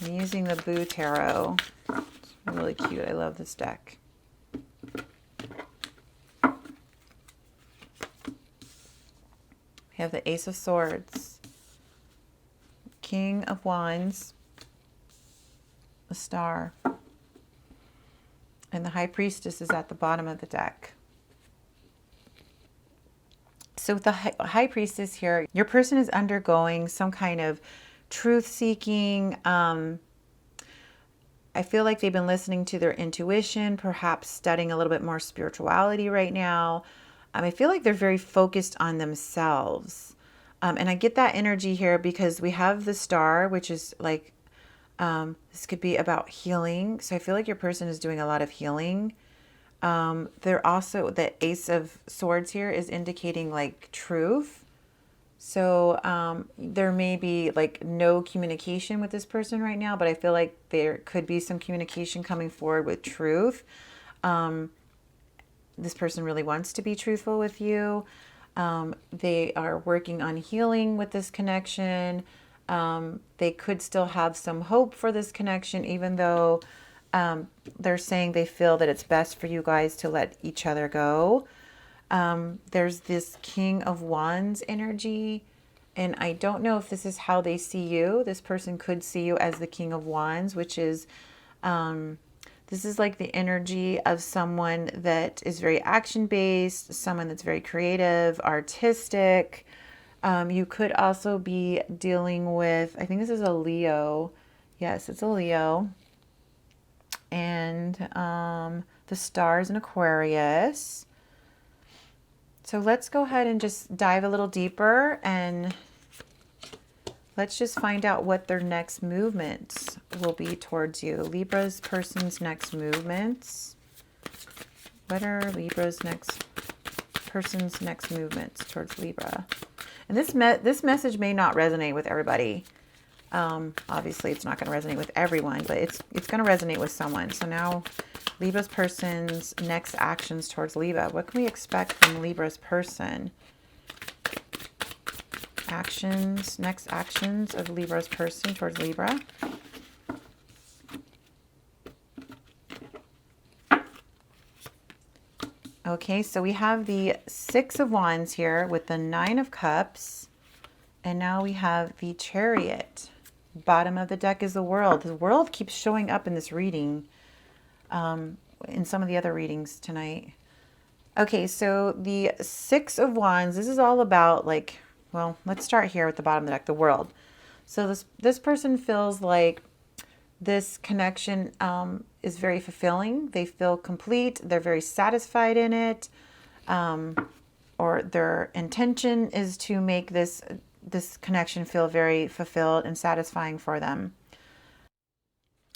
I'm using the Boo Tarot. It's really cute. I love this deck. We have the Ace of Swords, King of Wands, the Star, and the High Priestess is at the bottom of the deck. So with the High Priestess here, your person is undergoing some kind of truth-seeking. I feel like they've been listening to their intuition, perhaps studying a little bit more spirituality right now. I feel like they're very focused on themselves. And I get that energy here because we have the Star, which is like, this could be about healing. So I feel like your person is doing a lot of healing. They're also, the Ace of Swords here is indicating like truth. So there may be like no communication with this person right now, but I feel like there could be some communication coming forward with truth. This person really wants to be truthful with you. They are working on healing with this connection. They could still have some hope for this connection, even though they're saying they feel that it's best for you guys to let each other go. There's this King of Wands energy, and I don't know if this is how they see you. This person could see you as the King of Wands, which is this is like the energy of someone that is very action-based, someone that's very creative, artistic. You could also be dealing with, I think this is a Leo. Yes, it's a Leo. And the stars in Aquarius. So let's go ahead and just dive a little deeper, and let's just find out what their next movements will be towards you. Libra's person's next movements. What are Libra's person's next movements towards Libra? And this message may not resonate with everybody. Obviously, it's not going to resonate with everyone, but it's going to resonate with someone. So now, Libra's person's next actions towards Libra. What can we expect from Libra's person? Next actions of Libra's person towards Libra. Okay, so we have the Six of Wands here with the Nine of Cups. And now we have the Chariot. Bottom of the deck is the World. The World keeps showing up in this reading, in some of the other readings tonight. Okay, so the Six of Wands, this is all about like, well, let's start here with the bottom of the deck, the World. So this person feels like this connection is very fulfilling. They feel complete. They're very satisfied in it. Or their intention is to make this connection feel very fulfilled and satisfying for them.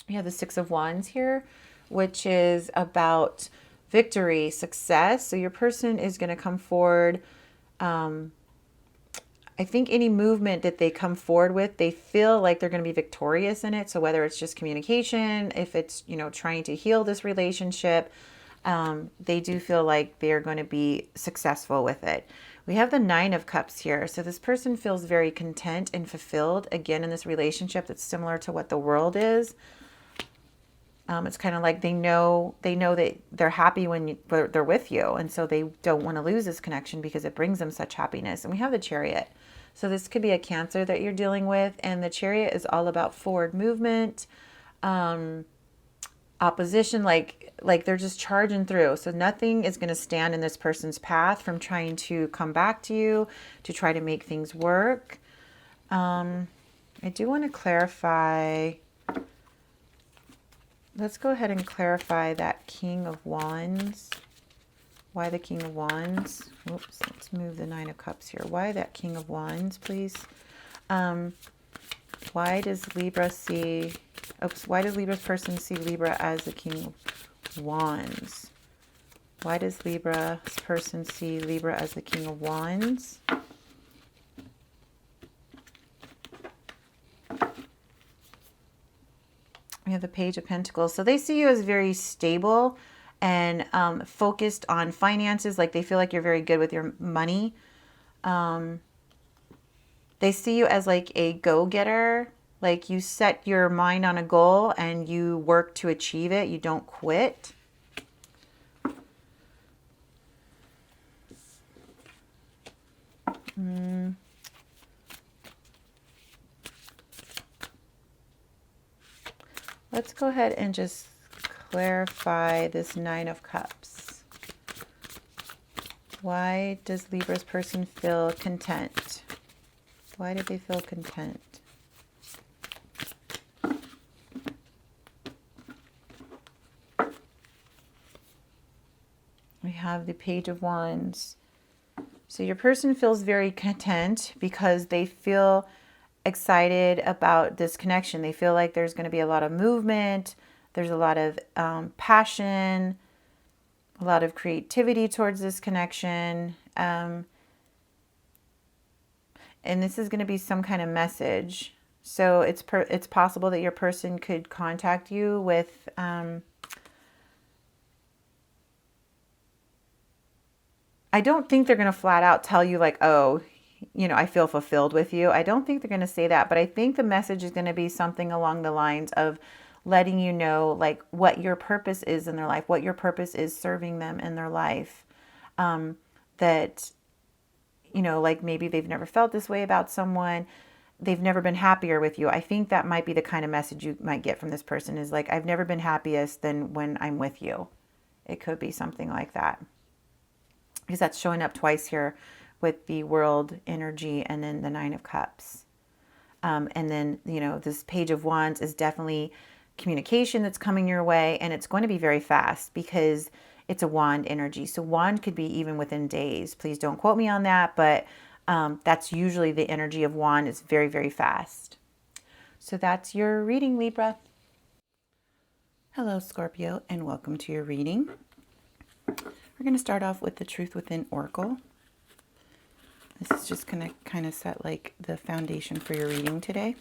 We have the Six of Wands here, which is about victory, success. So your person is going to come forward. I think any movement that they come forward with, they feel like they're going to be victorious in it. So whether it's just communication, if it's, trying to heal this relationship, they do feel like they're going to be successful with it. We have the Nine of Cups here. So this person feels very content and fulfilled, again, in this relationship that's similar to what the World is. It's kind of like they know that they're happy when they're with you. And so they don't want to lose this connection because it brings them such happiness. And we have the Chariot. So this could be a Cancer that you're dealing with. And the Chariot is all about forward movement, opposition, like they're just charging through. So nothing is going to stand in this person's path from trying to come back to you, to try to make things work. I do want to clarify. Let's go ahead and clarify that King of Wands. Why the King of Wands? Oops, let's move the Nine of Cups here. Why that King of Wands, please? Why does Libra's person see Libra as the King of Wands? Why does Libra's person see Libra as the King of Wands? We have the Page of Pentacles. So they see you as very stable and focused on finances. Like they feel like you're very good with your money. They see you as like a go-getter. Like you set your mind on a goal and you work to achieve it. You don't quit. Let's go ahead and just clarify this Nine of Cups. Why does Libra's person feel content? Why do they feel content? We have the Page of Wands. So your person feels very content because they feel excited about this connection. They feel like there's going to be a lot of movement. There's a lot of passion, a lot of creativity towards this connection. And this is going to be some kind of message. So it's possible that your person could contact you with I don't think they're going to flat out tell you like, oh, you know, I feel fulfilled with you. I don't think they're going to say that, but I think the message is going to be something along the lines of letting you know like what your purpose is in their life, what your purpose is serving them in their life. That, you know, like maybe they've never felt this way about someone. They've never been happier with you. I think that might be the kind of message you might get from this person is like, I've never been happiest than when I'm with you. It could be something like that. Because that's showing up twice here with the World energy and then the Nine of Cups. And then, you know, this Page of Wands is definitely communication that's coming your way. And it's going to be very fast because it's a wand energy. So wand could be even within days. Please don't quote me on that. But that's usually the energy of wand is very, very fast. So that's your reading, Libra. Hello, Scorpio, and welcome to your reading. We're going to start off with the Truth Within Oracle. This is just going to kind of set like the foundation for your reading today.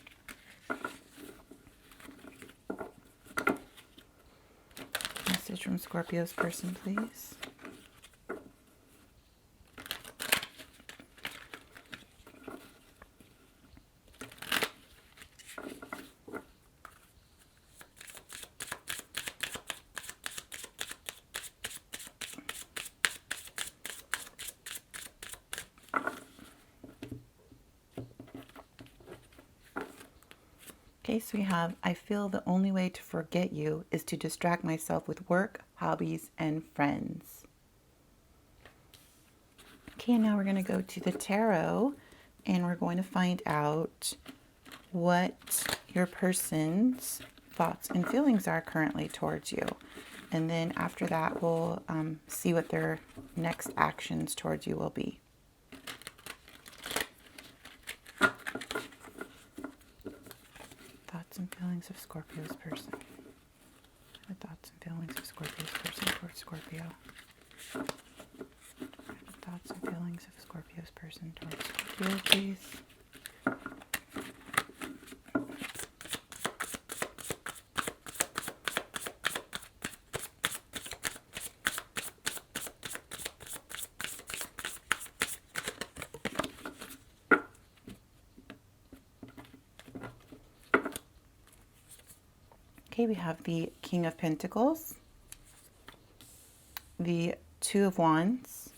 Message from Scorpio's person, please. Okay, so we have, I feel the only way to forget you is to distract myself with work, hobbies, and friends. Okay, and now we're going to go to the tarot, and we're going to find out what your person's thoughts and feelings are currently towards you. And then after that, we'll see what their next actions towards you will be. Thoughts and feelings of Scorpio's person. The thoughts and feelings of Scorpio's person towards Scorpio. The thoughts and feelings of Scorpio's person towards Scorpio, please. Okay, we have the King of Pentacles, the Two of Wands,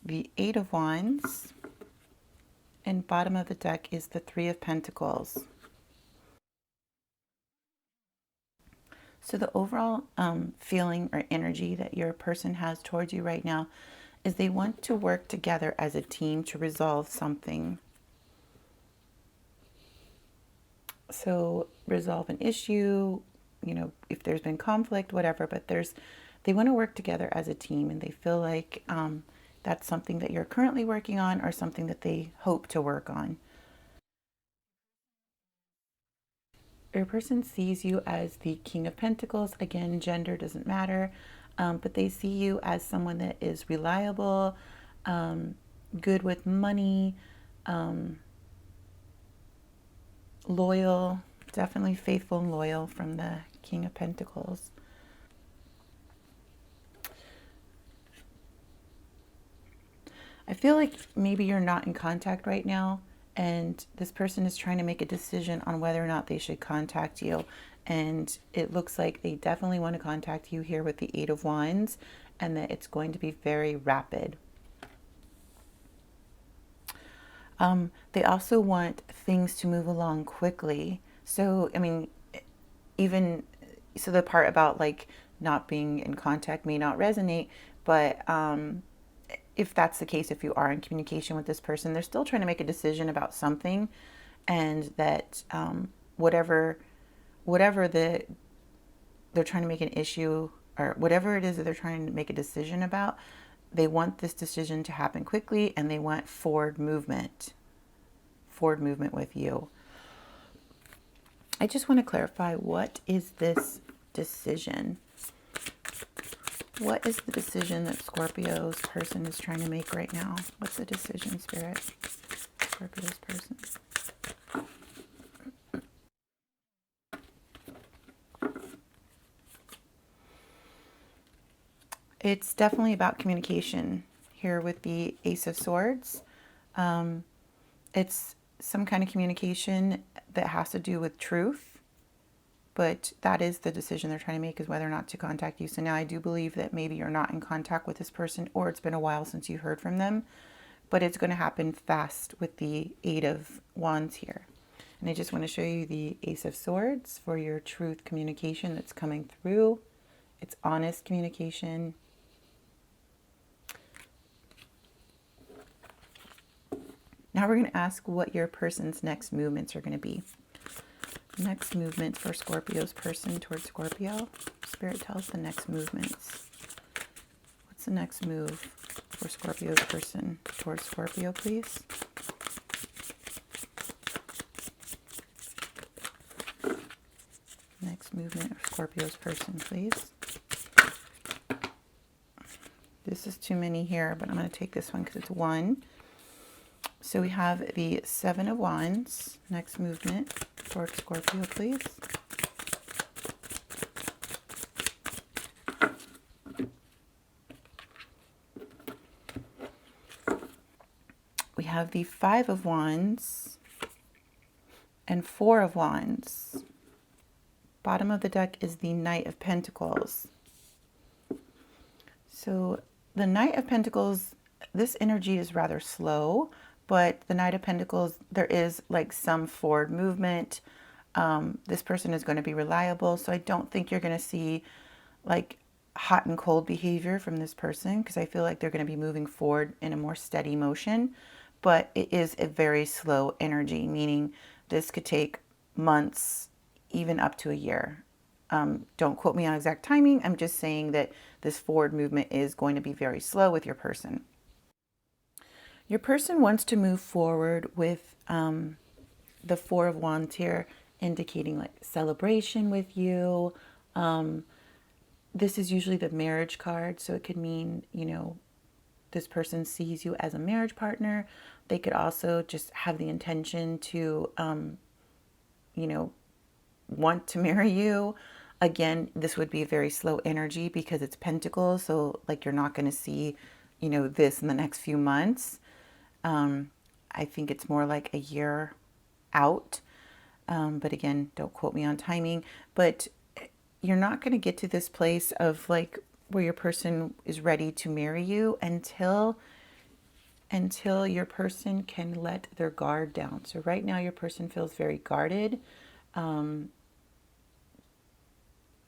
the Eight of Wands, and bottom of the deck is the Three of Pentacles. So the overall feeling or energy that your person has towards you right now is they want to work together as a team to resolve something. So resolve an issue, you know, if there's been conflict, whatever, but they want to work together as a team, and they feel like that's something that you're currently working on or something that they hope to work on. Your person sees you as the King of Pentacles. Again, gender doesn't matter, but they see you as someone that is reliable, good with money, loyal, definitely faithful and loyal from the King of Pentacles. I feel like maybe you're not in contact right now, and this person is trying to make a decision on whether or not they should contact you. And it looks like they definitely want to contact you here with the Eight of Wands, and that it's going to be very rapid. They also want things to move along quickly. So, I mean, even so the part about like not being in contact may not resonate, but if that's the case, if you are in communication with this person, they're still trying to make a decision about something, and that whatever they're trying to make an issue, or whatever it is that they're trying to make a decision about, they want this decision to happen quickly, and they want forward movement with you. I just want to clarify, what is this decision? What is the decision that Scorpio's person is trying to make right now? What's the decision, Spirit? Scorpio's person. It's definitely about communication here with the Ace of Swords. It's some kind of communication that has to do with truth, but that is the decision they're trying to make, is whether or not to contact you. So now I do believe that maybe you're not in contact with this person, or it's been a while since you heard from them, but it's going to happen fast with the Eight of Wands here. And I just want to show you the Ace of Swords for your truth communication that's coming through. It's honest communication. Now we're going to ask what your person's next movements are going to be. Next movement for Scorpio's person towards Scorpio. Spirit tells the next movements. What's the next move for Scorpio's person towards Scorpio, please? Next movement for Scorpio's person, please. This is too many here, but I'm going to take this one because it's one. So we have the Seven of Wands. Next movement for Scorpio, please. We have the Five of Wands and Four of Wands. Bottom of the deck is the Knight of Pentacles. So the Knight of Pentacles, this energy is rather slow. But the Knight of Pentacles, there is like some forward movement. This person is going to be reliable. So I don't think you're going to see like hot and cold behavior from this person, because I feel like they're going to be moving forward in a more steady motion. But it is a very slow energy, meaning this could take months, even up to a year. Don't quote me on exact timing. I'm just saying that this forward movement is going to be very slow with your person. Your person wants to move forward with the Four of Wands here, indicating like celebration with you. This is usually the marriage card, so it could mean, you know, this person sees you as a marriage partner. They could also just have the intention to, you know, want to marry you. Again, this would be a very slow energy because it's Pentacles, so like you're not going to see, you know, this in the next few months. I think it's more like a year out. But again, don't quote me on timing. But you're not going to get to this place of like where your person is ready to marry you until your person can let their guard down. So right now your person feels very guarded. I'm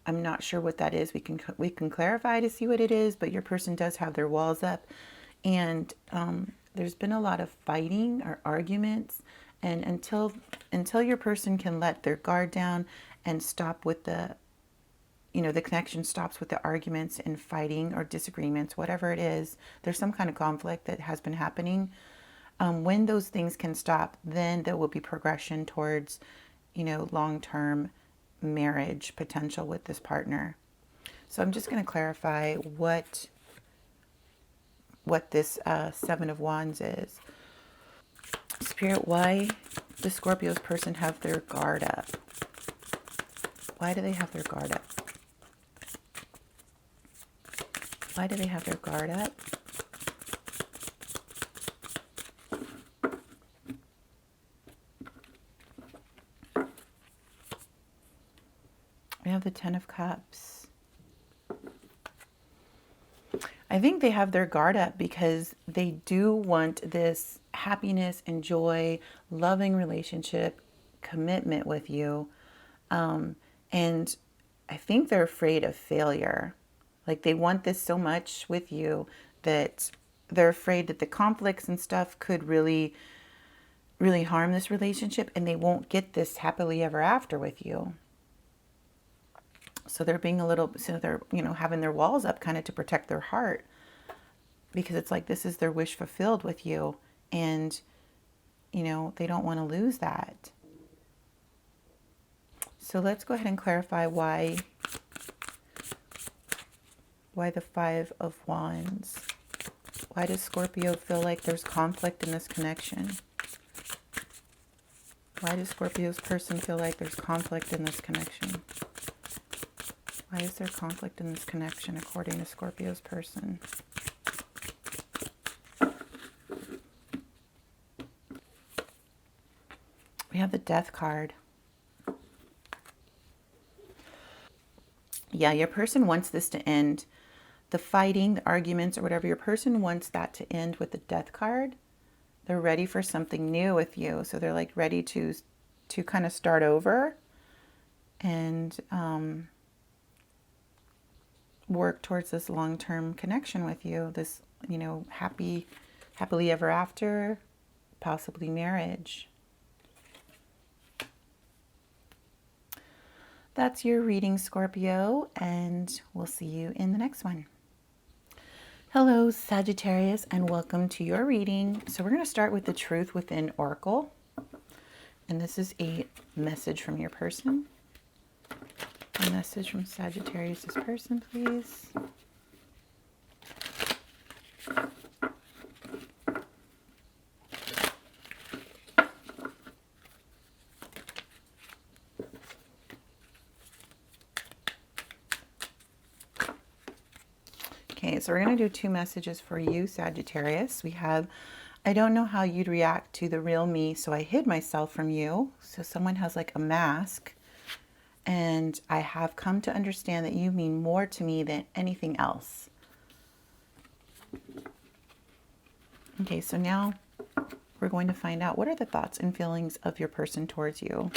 not sure what that is. We can clarify to see what it is, but your person does have their walls up, and there's been a lot of fighting or arguments, and until your person can let their guard down and stop with the, you know, the connection stops with the arguments and fighting or disagreements, whatever it is, there's some kind of conflict that has been happening. When those things can stop, then there will be progression towards, you know, long-term marriage potential with this partner. So I'm just going to clarify what this Seven of Wands is. Spirit, why does Scorpio's person have their guard up? Why do they have their guard up? Why do they have their guard up? We have the Ten of Cups. I think they have their guard up because they do want this happiness and joy, loving relationship, commitment with you. And I think they're afraid of failure. Like they want this so much with you that they're afraid that the conflicts and stuff could really, really harm this relationship, and they won't get this happily ever after with you. So they're being a little, so they're, you know, having their walls up kind of to protect their heart, because it's like this is their wish fulfilled with you, and, you know, they don't want to lose that. So let's go ahead and clarify why the Five of Wands. Why does Scorpio feel like there's conflict in this connection? Why does Scorpio's person feel like there's conflict in this connection? Why is there conflict in this connection according to Scorpio's person? We have the Death card. Yeah, your person wants this to end. The fighting, the arguments, or whatever, your person wants that to end with the Death card. They're ready for something new with you. So they're like ready to kind of start over and work towards this long-term connection with you. This, you know, happily ever after, possibly marriage. That's your reading, Scorpio, and we'll see you in the next one. Hello, Sagittarius, and welcome to your reading. So we're going to start with the Truth Within Oracle. And this is a message from your person. A message from Sagittarius' person, please. Okay, so we're going to do two messages for you, Sagittarius. We have, I don't know how you'd react to the real me, so I hid myself from you. So someone has like a mask. And I have come to understand that you mean more to me than anything else. Okay, so now we're going to find out what are the thoughts and feelings of your person towards you.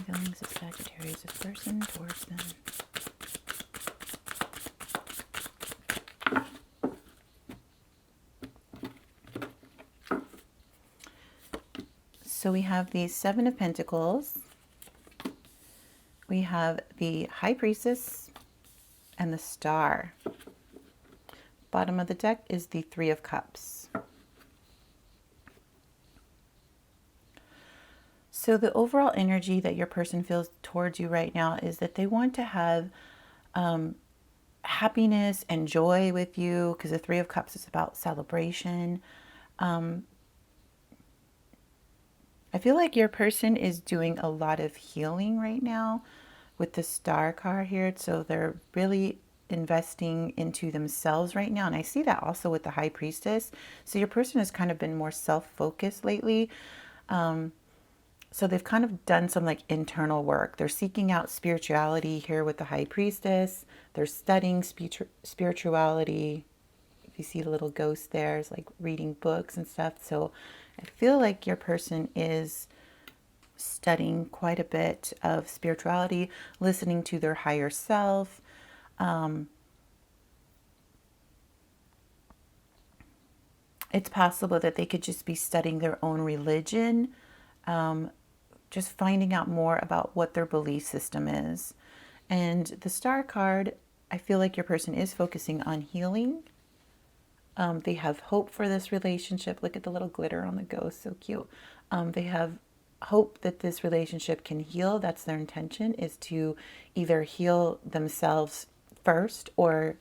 Feelings of Sagittarius' person towards them. So we have the Seven of Pentacles. We have the High Priestess and the Star. Bottom of the deck is the Three of Cups. So the overall energy that your person feels towards you right now is that they want to have happiness and joy with you, because the Three of Cups is about celebration. I feel like your person is doing a lot of healing right now with the Star card here. So they're really investing into themselves right now. And I see that also with the High Priestess. So your person has kind of been more self-focused lately. So they've kind of done some like internal work. They're seeking out spirituality here with the High Priestess. They're studying spirituality. If you see the little ghost there, it's like reading books and stuff. So I feel like your person is studying quite a bit of spirituality, listening to their higher self. It's possible that they could just be studying their own religion, just finding out more about what their belief system is. And the Star card, I feel like your person is focusing on healing. They have hope for this relationship. Look at the little glitter on the ghost, so cute. They have hope that this relationship can heal. That's their intention, is to either heal themselves first or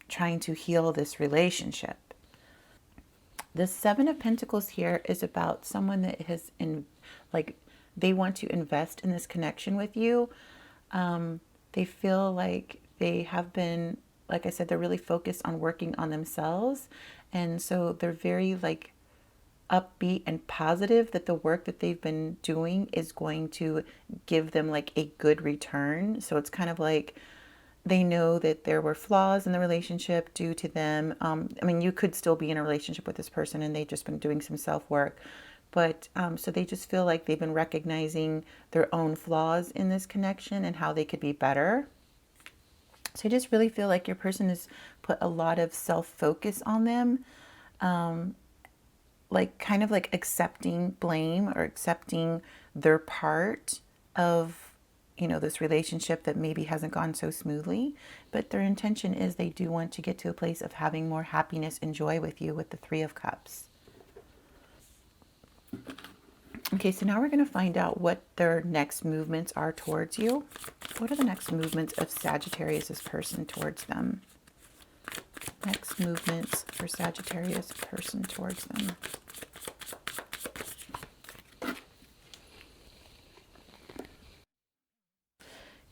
trying to heal this relationship. The Seven of Pentacles here is about someone that has, they want to invest in this connection with you. They feel like they have been, like I said, they're really focused on working on themselves. And so they're very like upbeat and positive that the work that they've been doing is going to give them like a good return. So it's kind of like they know that there were flaws in the relationship due to them. I mean, you could still be in a relationship with this person and they've just been doing some self-work, But so they just feel like they've been recognizing their own flaws in this connection and how they could be better. So I just really feel like your person has put a lot of self-focus on them, like kind of like accepting blame or accepting their part of, you know, this relationship that maybe hasn't gone so smoothly. But their intention is they do want to get to a place of having more happiness and joy with you with the Three of Cups. Okay, so now we're going to find out what their next movements are towards you. What are the next movements of Sagittarius' person towards them? Next movements for Sagittarius person towards them.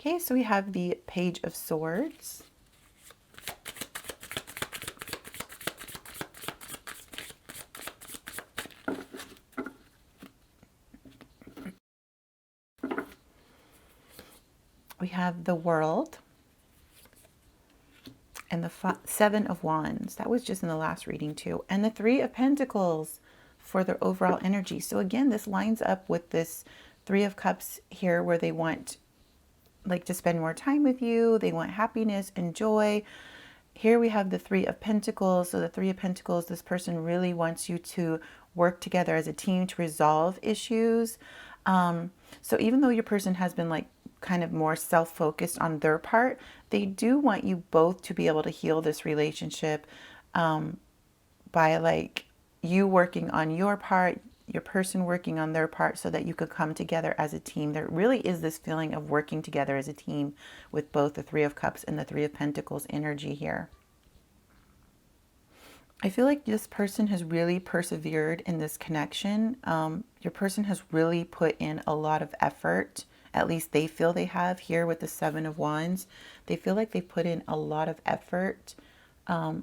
Okay, so we have the Page of Swords. We have the World. And the Seven of Wands. That was just in the last reading too. And the Three of Pentacles for their overall energy. So again, this lines up with this Three of Cups here where they want like to spend more time with you. They want happiness and joy. Here we have the Three of Pentacles. So the Three of Pentacles, this person really wants you to work together as a team to resolve issues. So even though your person has been like kind of more self-focused on their part, they do want you both to be able to heal this relationship by like you working on your part, your person working on their part, so that you could come together as a team. There really is this feeling of working together as a team with both the Three of Cups and the Three of Pentacles energy here. I feel like this person has really persevered in this connection. Your person has really put in a lot of effort. At least they feel they have here with the Seven of Wands. They feel like they put in a lot of effort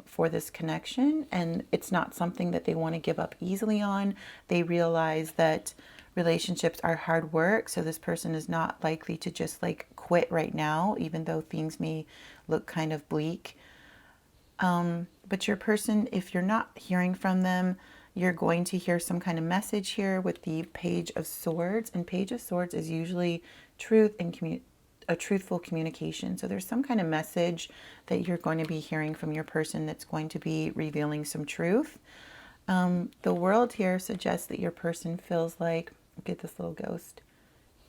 for this connection, and it's not something that they want to give up easily on. They realize that relationships are hard work, so this person is not likely to just like quit right now, even though things may look kind of bleak. But your person, if you're not hearing from them, you're going to hear some kind of message here with the Page of Swords. And Page of Swords is usually truth and a truthful communication. So there's some kind of message that you're going to be hearing from your person that's going to be revealing some truth. The World here suggests that your person feels like, look at this little ghost.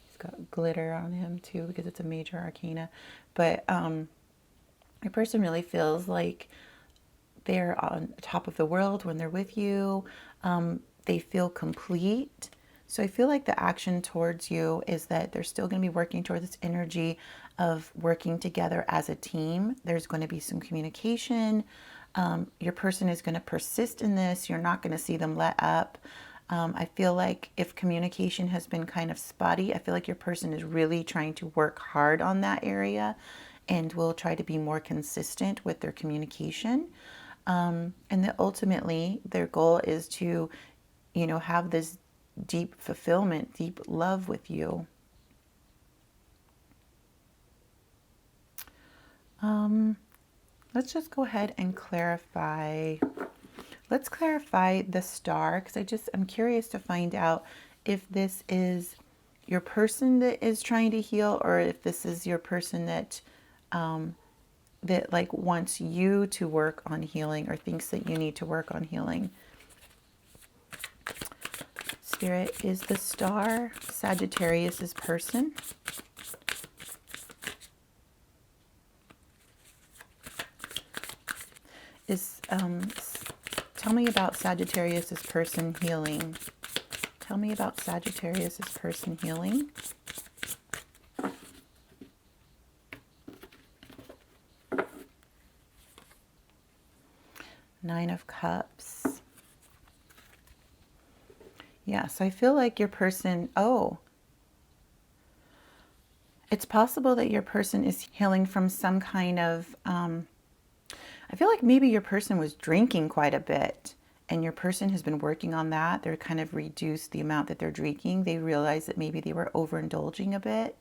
He's got glitter on him too because it's a major arcana. But your person really feels like they're on top of the world when they're with you. They feel complete. So I feel like the action towards you is that they're still going to be working towards this energy of working together as a team. There's going to be some communication. Your person is going to persist in this. You're not going to see them let up. I feel like if communication has been kind of spotty, I feel like your person is really trying to work hard on that area and will try to be more consistent with their communication. And that ultimately their goal is to, you know, have this deep fulfillment, deep love with you. Let's just go ahead and clarify. Let's clarify the Star, because I'm curious to find out if this is your person that is trying to heal, or if this is your person that that like wants you to work on healing or thinks that you need to work on healing. Spirit, is the Star Sagittarius's person? Tell me about Sagittarius's person healing. Tell me about Sagittarius's person healing. Nine of Cups. Yeah, so I feel like your person, it's possible that your person is healing from some kind of, I feel like maybe your person was drinking quite a bit and your person has been working on that. They're kind of reduced the amount that they're drinking. They realize that maybe they were overindulging a bit.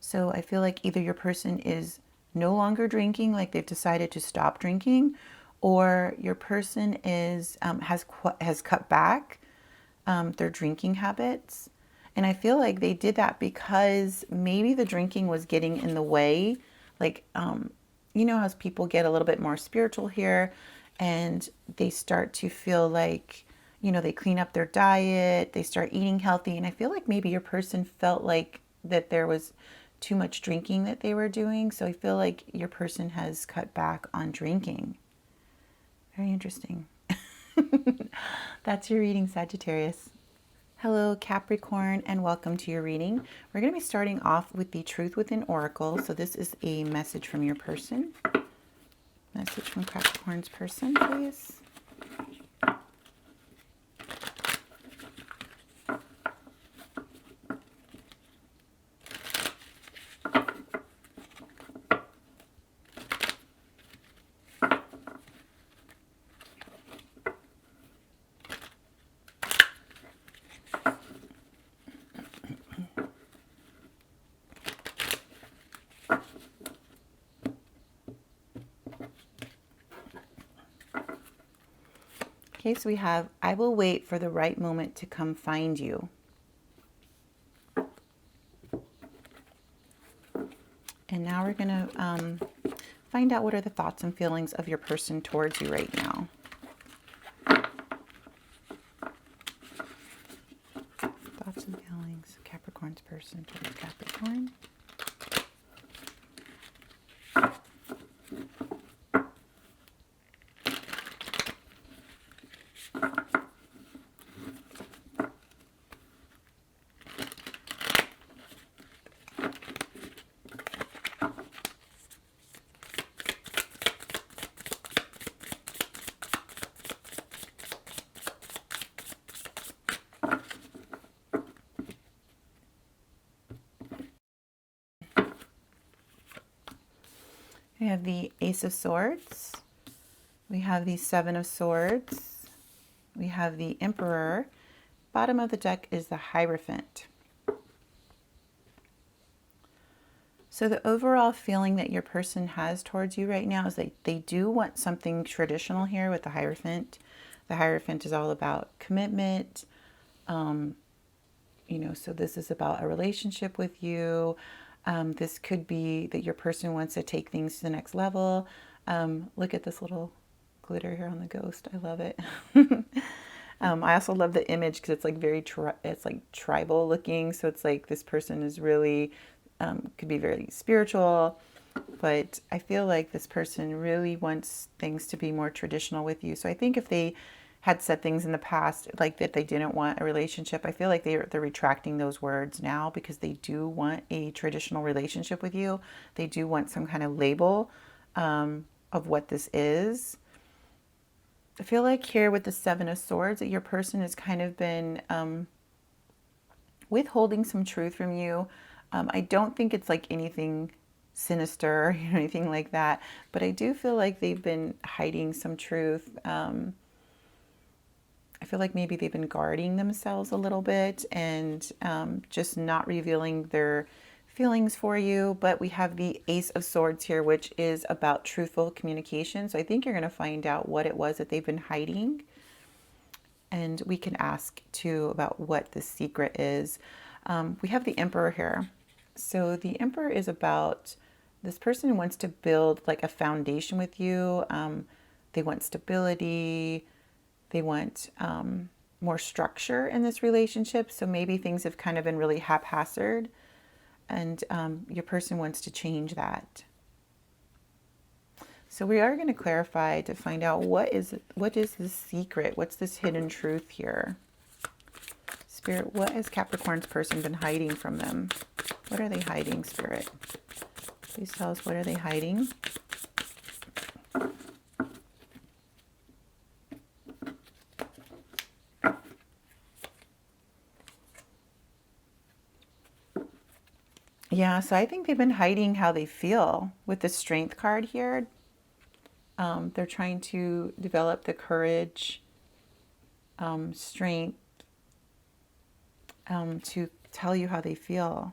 So I feel like either your person is no longer drinking, like they've decided to stop drinking, or your person is has cut back their drinking habits. And I feel like they did that because maybe the drinking was getting in the way. Like, you know, as people get a little bit more spiritual here and they start to feel like, you know, they clean up their diet, they start eating healthy. And I feel like maybe your person felt like that there was too much drinking that they were doing. So I feel like your person has cut back on drinking. Very interesting. That's your reading, Sagittarius. Hello, Capricorn, and welcome to your reading. We're going to be starting off with the Truth Within Oracle. So this is a message from your person. Message from Capricorn's person, please. Okay, so we have, I will wait for the right moment to come find you. And now we're going to find out what are the thoughts and feelings of your person towards you right now. Thoughts and feelings of Capricorn's person towards Capricorn. We have the Ace of Swords. We have the Seven of Swords. We have the Emperor. Bottom of the deck is the Hierophant. So the overall feeling that your person has towards you right now is that they do want something traditional here with the Hierophant. The Hierophant is all about commitment. You know, so this is about a relationship with you. This could be that your person wants to take things to the next level. Look at this little glitter here on the ghost. I love it. I also love the image because it's like very, it's like tribal looking. So it's like this person is really, could be very spiritual, but I feel like this person really wants things to be more traditional with you. So I think if they had said things in the past like that they didn't want a relationship, I feel like they're retracting those words now because they do want a traditional relationship with you. They do want some kind of label of what this is. I feel like here with the Seven of Swords that your person has kind of been withholding some truth from you. I don't think it's like anything sinister or anything like that, but I do feel like they've been hiding some truth. I feel like maybe they've been guarding themselves a little bit and just not revealing their feelings for you. But we have the Ace of Swords here, which is about truthful communication. So I think you're going to find out what it was that they've been hiding. And we can ask too about what the secret is. We have the Emperor here. So the Emperor is about this person wants to build like a foundation with you. They want stability. They want more structure in this relationship. So maybe things have kind of been really haphazard and your person wants to change that. So we are going to clarify to find out what is the secret? What's this hidden truth here? Spirit, what has Capricorn's person been hiding from them? What are they hiding, Spirit? Please tell us, what are they hiding? Yeah, so I think they've been hiding how they feel with the Strength card here. They're trying to develop the courage, strength, to tell you how they feel.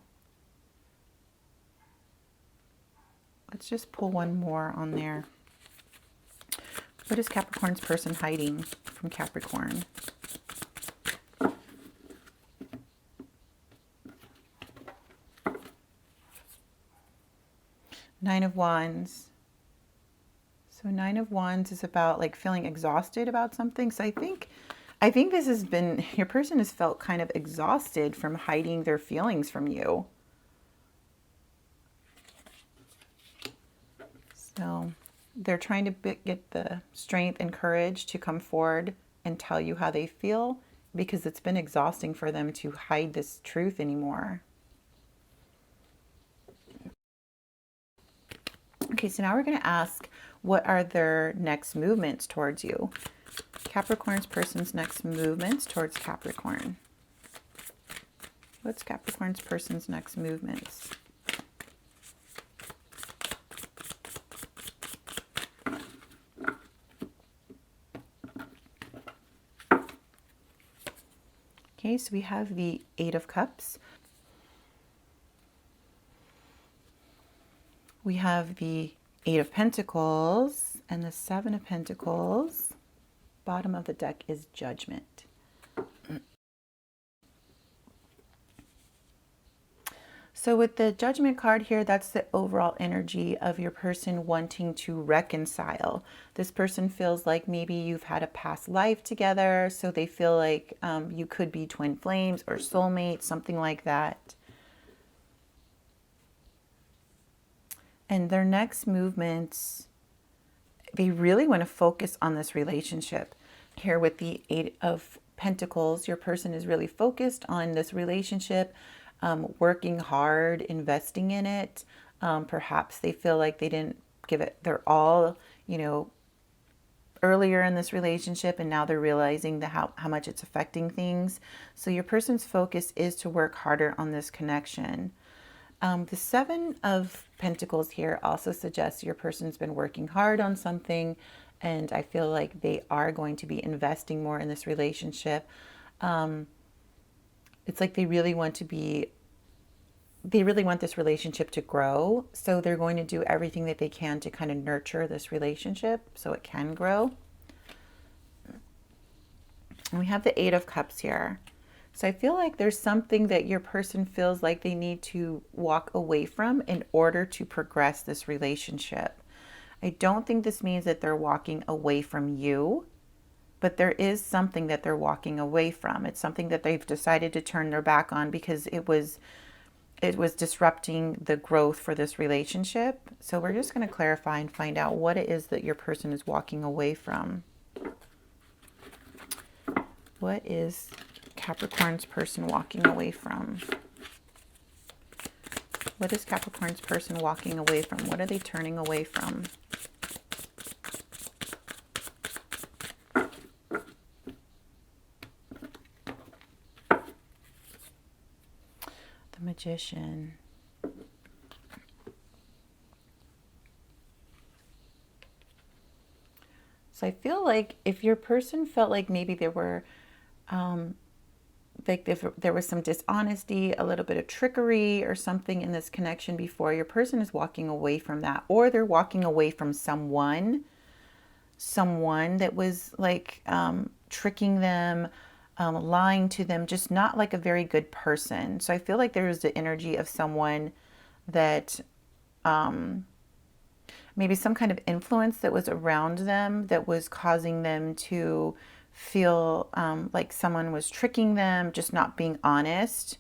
Let's just pull one more on there. What is Capricorn's person hiding from Capricorn? Nine of Wands. So Nine of Wands is about like feeling exhausted about something. So I think this has been, your person has felt kind of exhausted from hiding their feelings from you. So they're trying to get the strength and courage to come forward and tell you how they feel, because it's been exhausting for them to hide this truth anymore. Okay, so now we're going to ask, what are their next movements towards you? Capricorn's person's next movements towards Capricorn. What's Capricorn's person's next movements? Okay, so we have the Eight of Cups. We have the Eight of Pentacles and the Seven of Pentacles. Bottom of the deck is Judgment. So with the Judgment card here, that's the overall energy of your person wanting to reconcile. This person feels like maybe you've had a past life together, so they feel like you could be twin flames or soulmates, something like that. And their next movements, they really want to focus on this relationship. Here with the Eight of Pentacles, your person is really focused on this relationship, working hard, investing in it. Perhaps they feel like they didn't give it their all, you know, earlier in this relationship, and now they're realizing how much it's affecting things. So your person's focus is to work harder on this connection. The Seven of Pentacles here also suggests your person's been working hard on something, and I feel like they are going to be investing more in this relationship. It's like they really want this relationship to grow, so they're going to do everything that they can to kind of nurture this relationship so it can grow. And we have the Eight of Cups here. So I feel like there's something that your person feels like they need to walk away from in order to progress this relationship. I don't think this means that they're walking away from you, but there is something that they're walking away from. It's something that they've decided to turn their back on because it was disrupting the growth for this relationship. So we're just going to clarify and find out what it is that your person is walking away from. What is Capricorn's person walking away from? What is Capricorn's person walking away from? What are they turning away from? The Magician. So I feel like if your person felt like maybe there were like if there was some dishonesty, a little bit of trickery or something in this connection before, your person is walking away from that, or they're walking away from someone that was like tricking them, lying to them, just not like a very good person. So I feel like there is the energy of someone that maybe some kind of influence that was around them that was causing them to feel like someone was tricking them, just not being honest,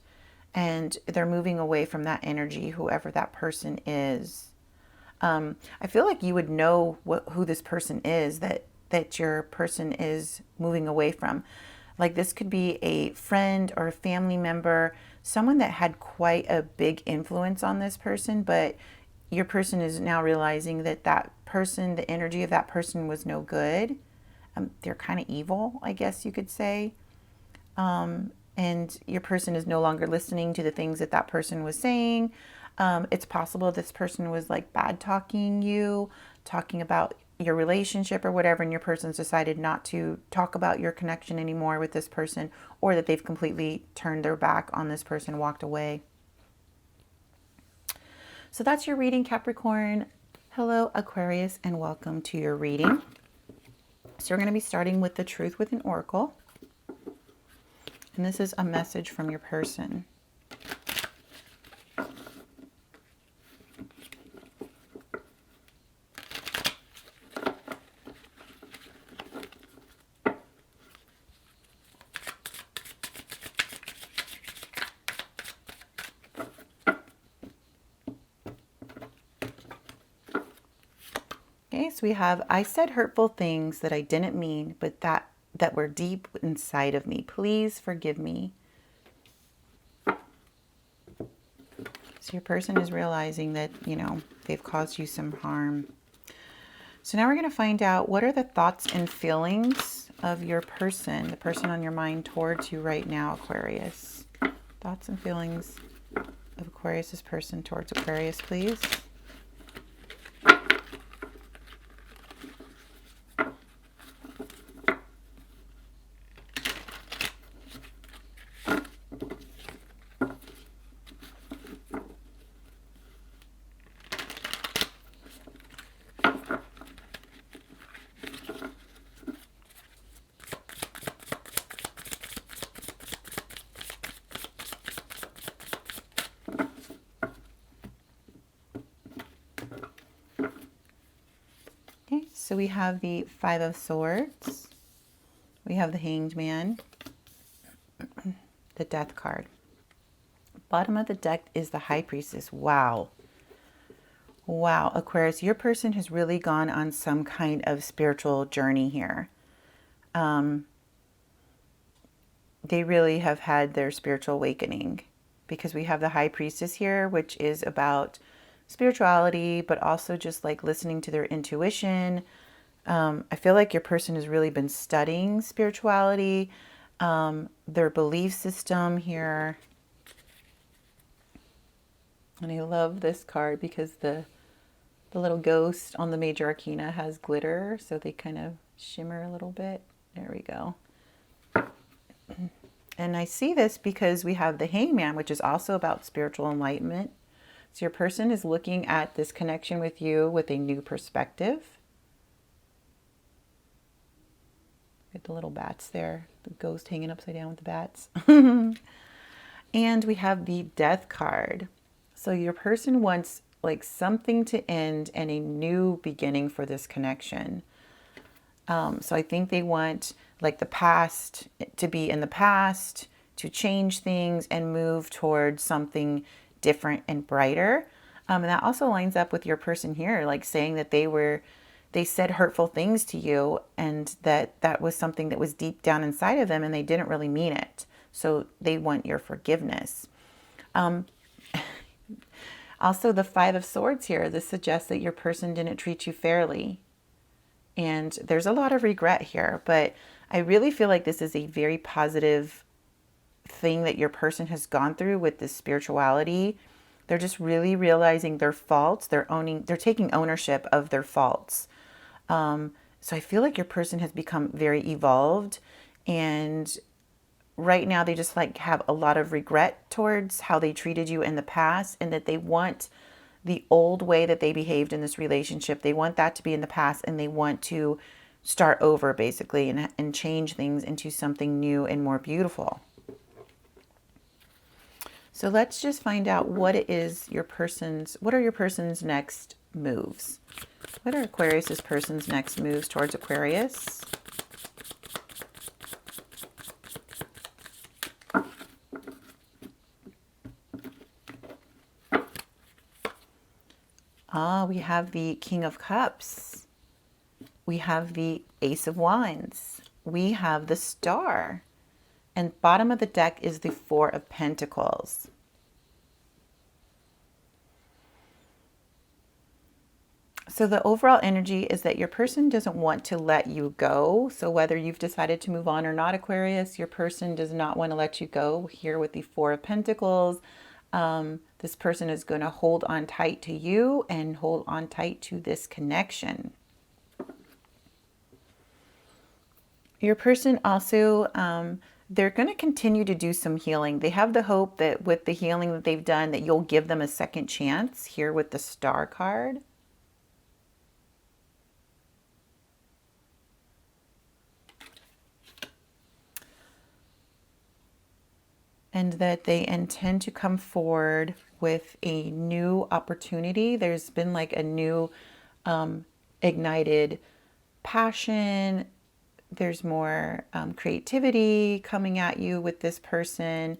and they're moving away from that energy, whoever that person is. I feel like you would know who this person is that your person is moving away from. Like this could be a friend or a family member, someone that had quite a big influence on this person, but your person is now realizing that that person, the energy of that person was no good. They're kind of evil, I guess you could say. And your person is no longer listening to the things that that person was saying. It's possible this person was like bad talking you, talking about your relationship or whatever, and your person's decided not to talk about your connection anymore with this person, or that they've completely turned their back on this person, walked away. So that's your reading, Capricorn. Hello, Aquarius, and welcome to your reading. So we're going to be starting with the Truth with an Oracle. And this is a message from your person. Okay, so we have, I said hurtful things that I didn't mean, but that were deep inside of me. Please forgive me. So your person is realizing that, you know, they've caused you some harm. So now we're going to find out, what are the thoughts and feelings of your person, the person on your mind towards you right now, Aquarius. Thoughts and feelings of Aquarius's person towards Aquarius, please. So we have the Five of Swords, we have the Hanged Man, the Death card. Bottom of the deck is the High Priestess. Wow. Wow, Aquarius, your person has really gone on some kind of spiritual journey here. They really have had their spiritual awakening, because we have the High Priestess here, which is about spirituality, but also just like listening to their intuition. I feel like your person has really been studying spirituality, their belief system here. And I love this card because the little ghost on the major arcana has glitter, so they kind of shimmer a little bit. There we go. And I see this because we have the Hangman, which is also about spiritual enlightenment. So your person is looking at this connection with you with a new perspective. Get the little bats there, the ghost hanging upside down with the bats. And we have the Death card. So your person wants like something to end and a new beginning for this connection. So I think they want like the past to be in the past, to change things and move towards something different and brighter. And that also lines up with your person here, like saying that they said hurtful things to you, and that was something that was deep down inside of them and they didn't really mean it. So they want your forgiveness. Also, the Five of Swords here, this suggests that your person didn't treat you fairly. And there's a lot of regret here, but I really feel like this is a very positive thing that your person has gone through with this spirituality. They're just really realizing their faults. They're taking ownership of their faults. So I feel like your person has become very evolved, and right now they just like have a lot of regret towards how they treated you in the past, and that they want the old way that they behaved in this relationship. They want that to be in the past, and they want to start over basically and change things into something new and more beautiful. So let's just find out what are your person's next moves? What are Aquarius's person's next moves towards Aquarius? We have the King of Cups. We have the Ace of Wands. We have the Star. And bottom of the deck is the Four of Pentacles. So the overall energy is that your person doesn't want to let you go. So whether you've decided to move on or not, Aquarius, your person does not want to let you go. Here with the Four of Pentacles, this person is going to hold on tight to you and hold on tight to this connection. Your person also, they're going to continue to do some healing. They have the hope that with the healing that they've done, that you'll give them a second chance here with the Star card. And that they intend to come forward with a new opportunity. There's been like a new ignited passion. There's more creativity coming at you with this person.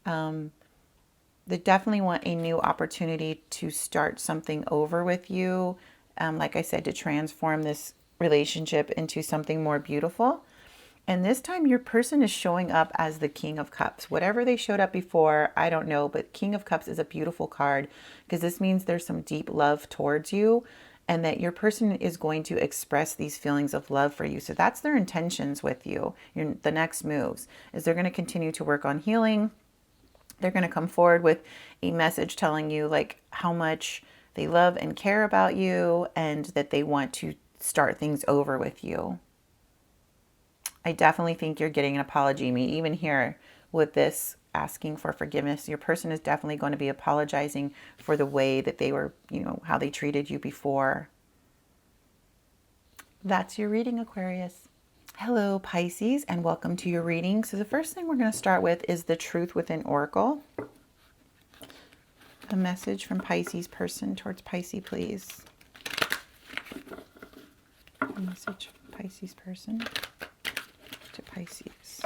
They definitely want a new opportunity to start something over with you. like I said, to transform this relationship into something more beautiful. And this time your person is showing up as the King of Cups. Whatever they showed up before, I don't know, but King of Cups is a beautiful card because this means there's some deep love towards you and that your person is going to express these feelings of love for you. So that's their intentions with you. The next moves is they're going to continue to work on healing. They're going to come forward with a message telling you like how much they love and care about you and that they want to start things over with you. I definitely think you're getting an apology. Even here with this asking for forgiveness, your person is definitely going to be apologizing for the way that they were, how they treated you before. That's your reading, Aquarius. Hello, Pisces, and welcome to your reading. So the first thing we're going to start with is the Truth Within Oracle. A message from Pisces person towards Pisces, please. A message from Pisces person to Pisces.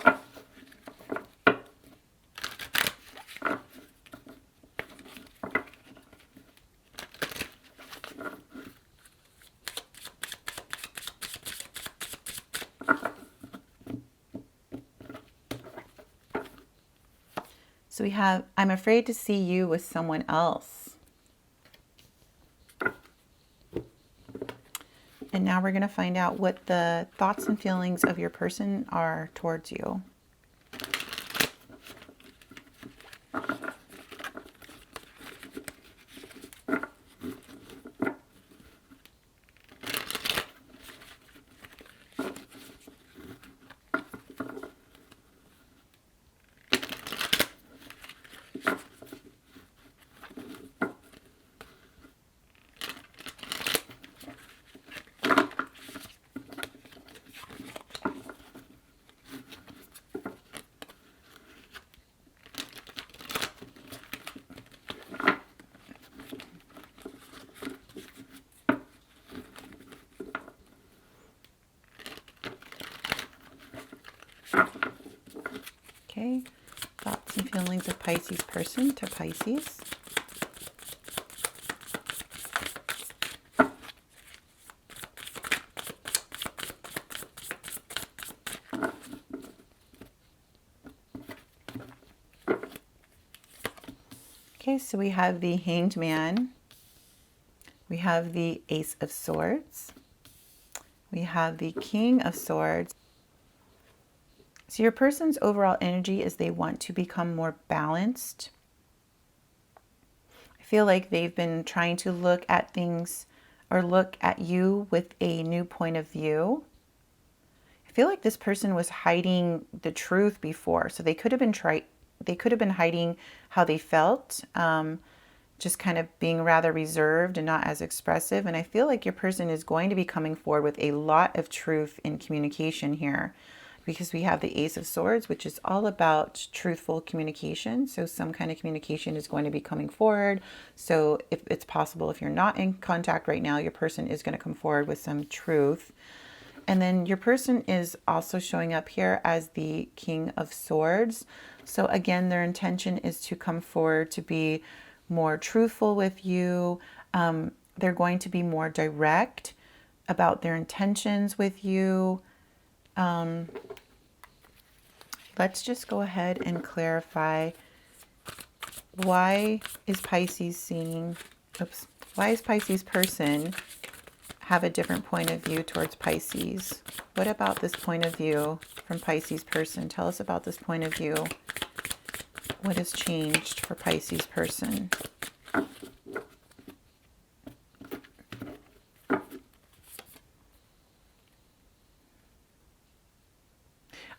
So we have, I'm afraid to see you with someone else. And now we're going to find out what the thoughts and feelings of your person are towards you. Okay, thoughts and feelings of Pisces person to Pisces. Okay, so we have the Hanged Man. We have the Ace of Swords. We have the King of Swords. So your person's overall energy is they want to become more balanced. I feel like they've been trying to look at things or look at you with a new point of view. I feel like this person was hiding the truth before. So they could have been hiding how they felt, just kind of being rather reserved and not as expressive. And I feel like your person is going to be coming forward with a lot of truth in communication here, because we have the Ace of Swords, which is all about truthful communication. So some kind of communication is going to be coming forward. So if it's possible, if you're not in contact right now, your person is going to come forward with some truth. And then your person is also showing up here as the King of Swords. So again, their intention is to come forward to be more truthful with you. They're going to be more direct about their intentions with you. Let's just go ahead and clarify, why is Pisces person have a different point of view towards Pisces? What about this point of view from Pisces person? Tell us about this point of view. What has changed for Pisces person?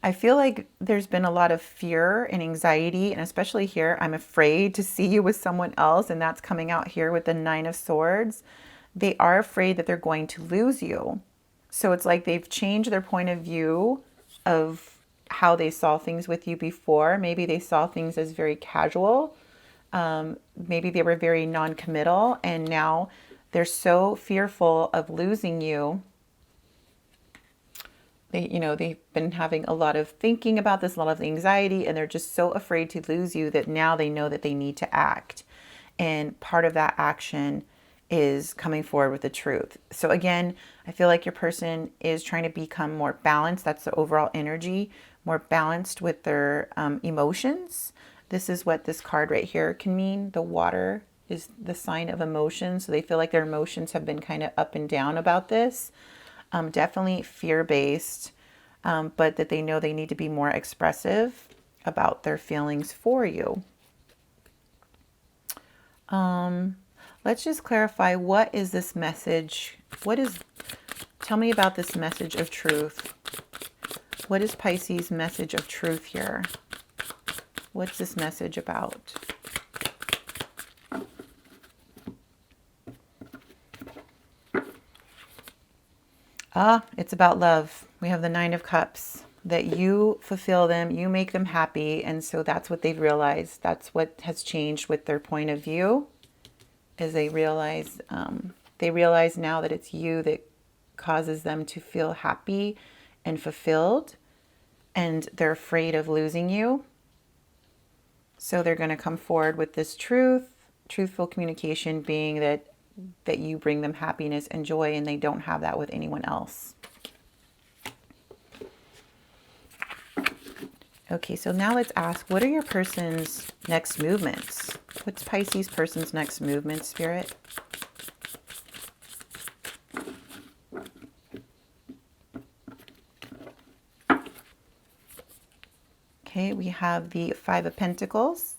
I feel like there's been a lot of fear and anxiety, and especially here, I'm afraid to see you with someone else, and that's coming out here with the Nine of Swords. They are afraid that they're going to lose you. So it's like they've changed their point of view of how they saw things with you before. Maybe they saw things as very casual. Maybe they were very non-committal, and now they're so fearful of losing you. They've been having a lot of thinking about this, a lot of anxiety, and they're just so afraid to lose you that now they know that they need to act. And part of that action is coming forward with the truth. So again, I feel like your person is trying to become more balanced. That's the overall energy, more balanced with their emotions. This is what this card right here can mean. The water is the sign of emotion. So they feel like their emotions have been kind of up and down about this. Definitely fear-based, but that they know they need to be more expressive about their feelings for you. Let's just clarify, what is this message? Tell me about this message of truth. What is Pisces' message of truth here? What's this message about? It's about love. We have the Nine of Cups, that you fulfill them, you make them happy. And so that's what they've realized. That's what has changed with their point of view, is they realize now that it's you that causes them to feel happy and fulfilled, and they're afraid of losing you. So they're going to come forward with this truthful communication being that you bring them happiness and joy, and they don't have that with anyone else. Okay, so now let's ask, what are your person's next movements? What's Pisces person's next movement, Spirit? Okay, we have the Five of Pentacles.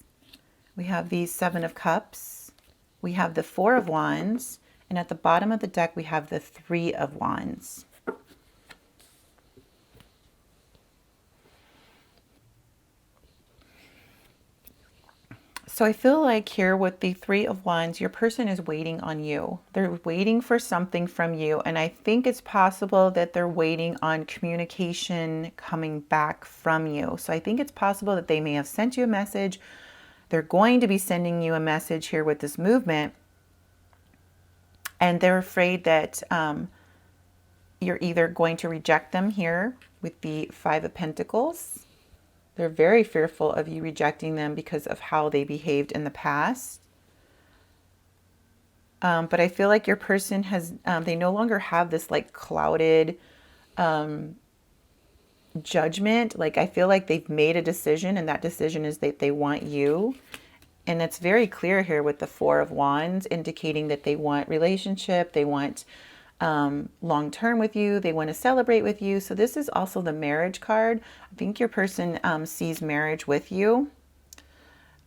We have the Seven of Cups. We have the Four of Wands. And at the bottom of the deck, we have the Three of Wands. So I feel like here with the Three of Wands, your person is waiting on you. They're waiting for something from you. And I think it's possible that they're waiting on communication coming back from you. So I think it's possible that they may have sent you a message. They're going to be sending you a message here with this movement. And they're afraid that you're either going to reject them here with the Five of Pentacles. They're very fearful of you rejecting them because of how they behaved in the past. But I feel like your person has, they no longer have this like clouded judgment. Like I feel like they've made a decision, and that decision is that they want you. And it's very clear here with the Four of Wands, indicating that they want relationship, they want long-term with you, they want to celebrate with you. So this is also the marriage card. I think your person sees marriage with you.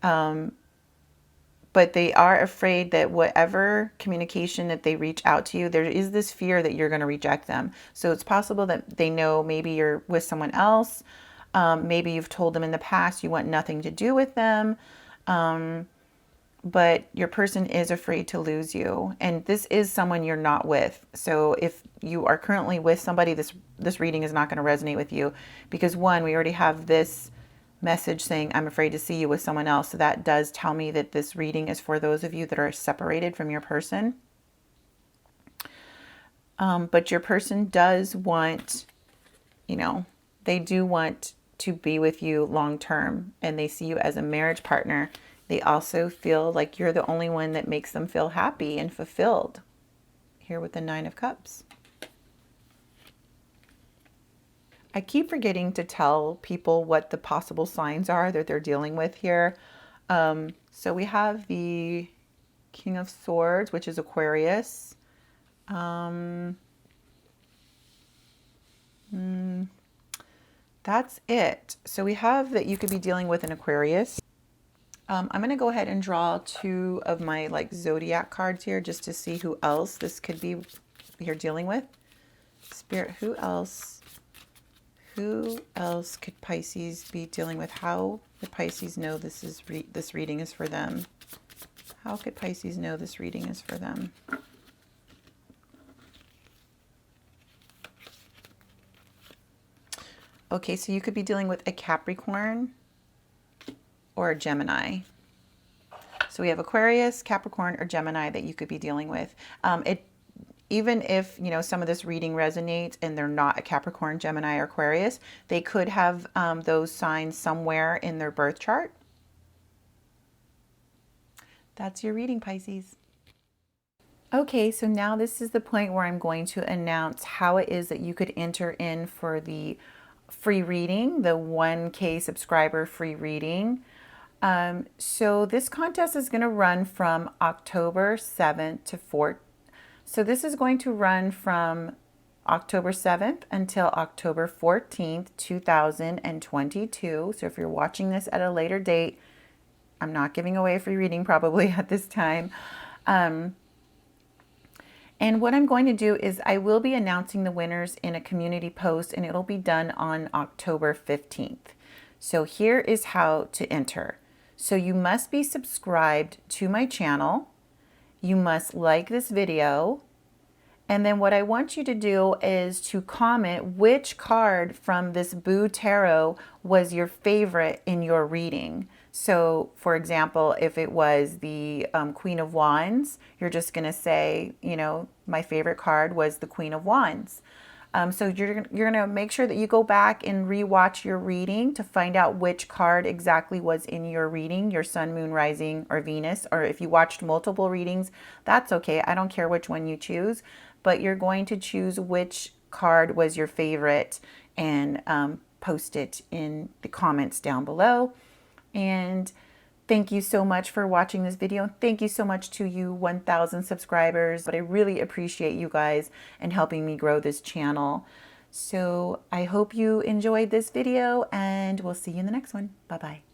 But they are afraid that whatever communication that they reach out to you, there is this fear that you're going to reject them. So it's possible that they know maybe you're with someone else. Maybe you've told them in the past you want nothing to do with them. But your person is afraid to lose you. And this is someone you're not with. So if you are currently with somebody, this reading is not going to resonate with you. Because one, we already have this message saying, I'm afraid to see you with someone else. So that does tell me that this reading is for those of you that are separated from your person. But your person does want, they do want to be with you long term, and they see you as a marriage partner. They also feel like you're the only one that makes them feel happy and fulfilled. Here with the Nine of Cups. I keep forgetting to tell people what the possible signs are that they're dealing with here. So we have the King of Swords, which is Aquarius. That's it. So we have that you could be dealing with an Aquarius. I'm going to go ahead and draw two of my zodiac cards here just to see who else this could be you're dealing with. Spirit, who else could Pisces be dealing with? How would Pisces know this reading is for them? How could Pisces know this reading is for them? Okay, so you could be dealing with a Capricorn or a Gemini. So we have Aquarius, Capricorn, or Gemini that you could be dealing with. Even if, some of this reading resonates and they're not a Capricorn, Gemini, or Aquarius, they could have those signs somewhere in their birth chart. That's your reading, Pisces. Okay, so now this is the point where I'm going to announce how it is that you could enter in for the free reading, the 1K subscriber free reading. So this contest is going to run from October 7th to 4th. So this is going to run from October 7th until October 14th, 2022. So if you're watching this at a later date, I'm not giving away a free reading probably at this time. And what I'm going to do is I will be announcing the winners in a community post, and it'll be done on October 15th. So here is how to enter. So you must be subscribed to my channel. You must like this video. And then what I want you to do is to comment which card from this Boo Tarot was your favorite in your reading. So, for example, if it was the Queen of Wands, you're just going to say, you know, my favorite card was the Queen of Wands. So you're going to make sure that you go back and rewatch your reading to find out which card exactly was in your reading, your Sun, Moon, Rising, or Venus. Or if you watched multiple readings, that's okay. I don't care which one you choose, but you're going to choose which card was your favorite and post it in the comments down below. And thank you so much for watching this video. Thank you so much to you 1,000 subscribers. But I really appreciate you guys and helping me grow this channel. So I hope you enjoyed this video, and we'll see you in the next one. Bye-bye.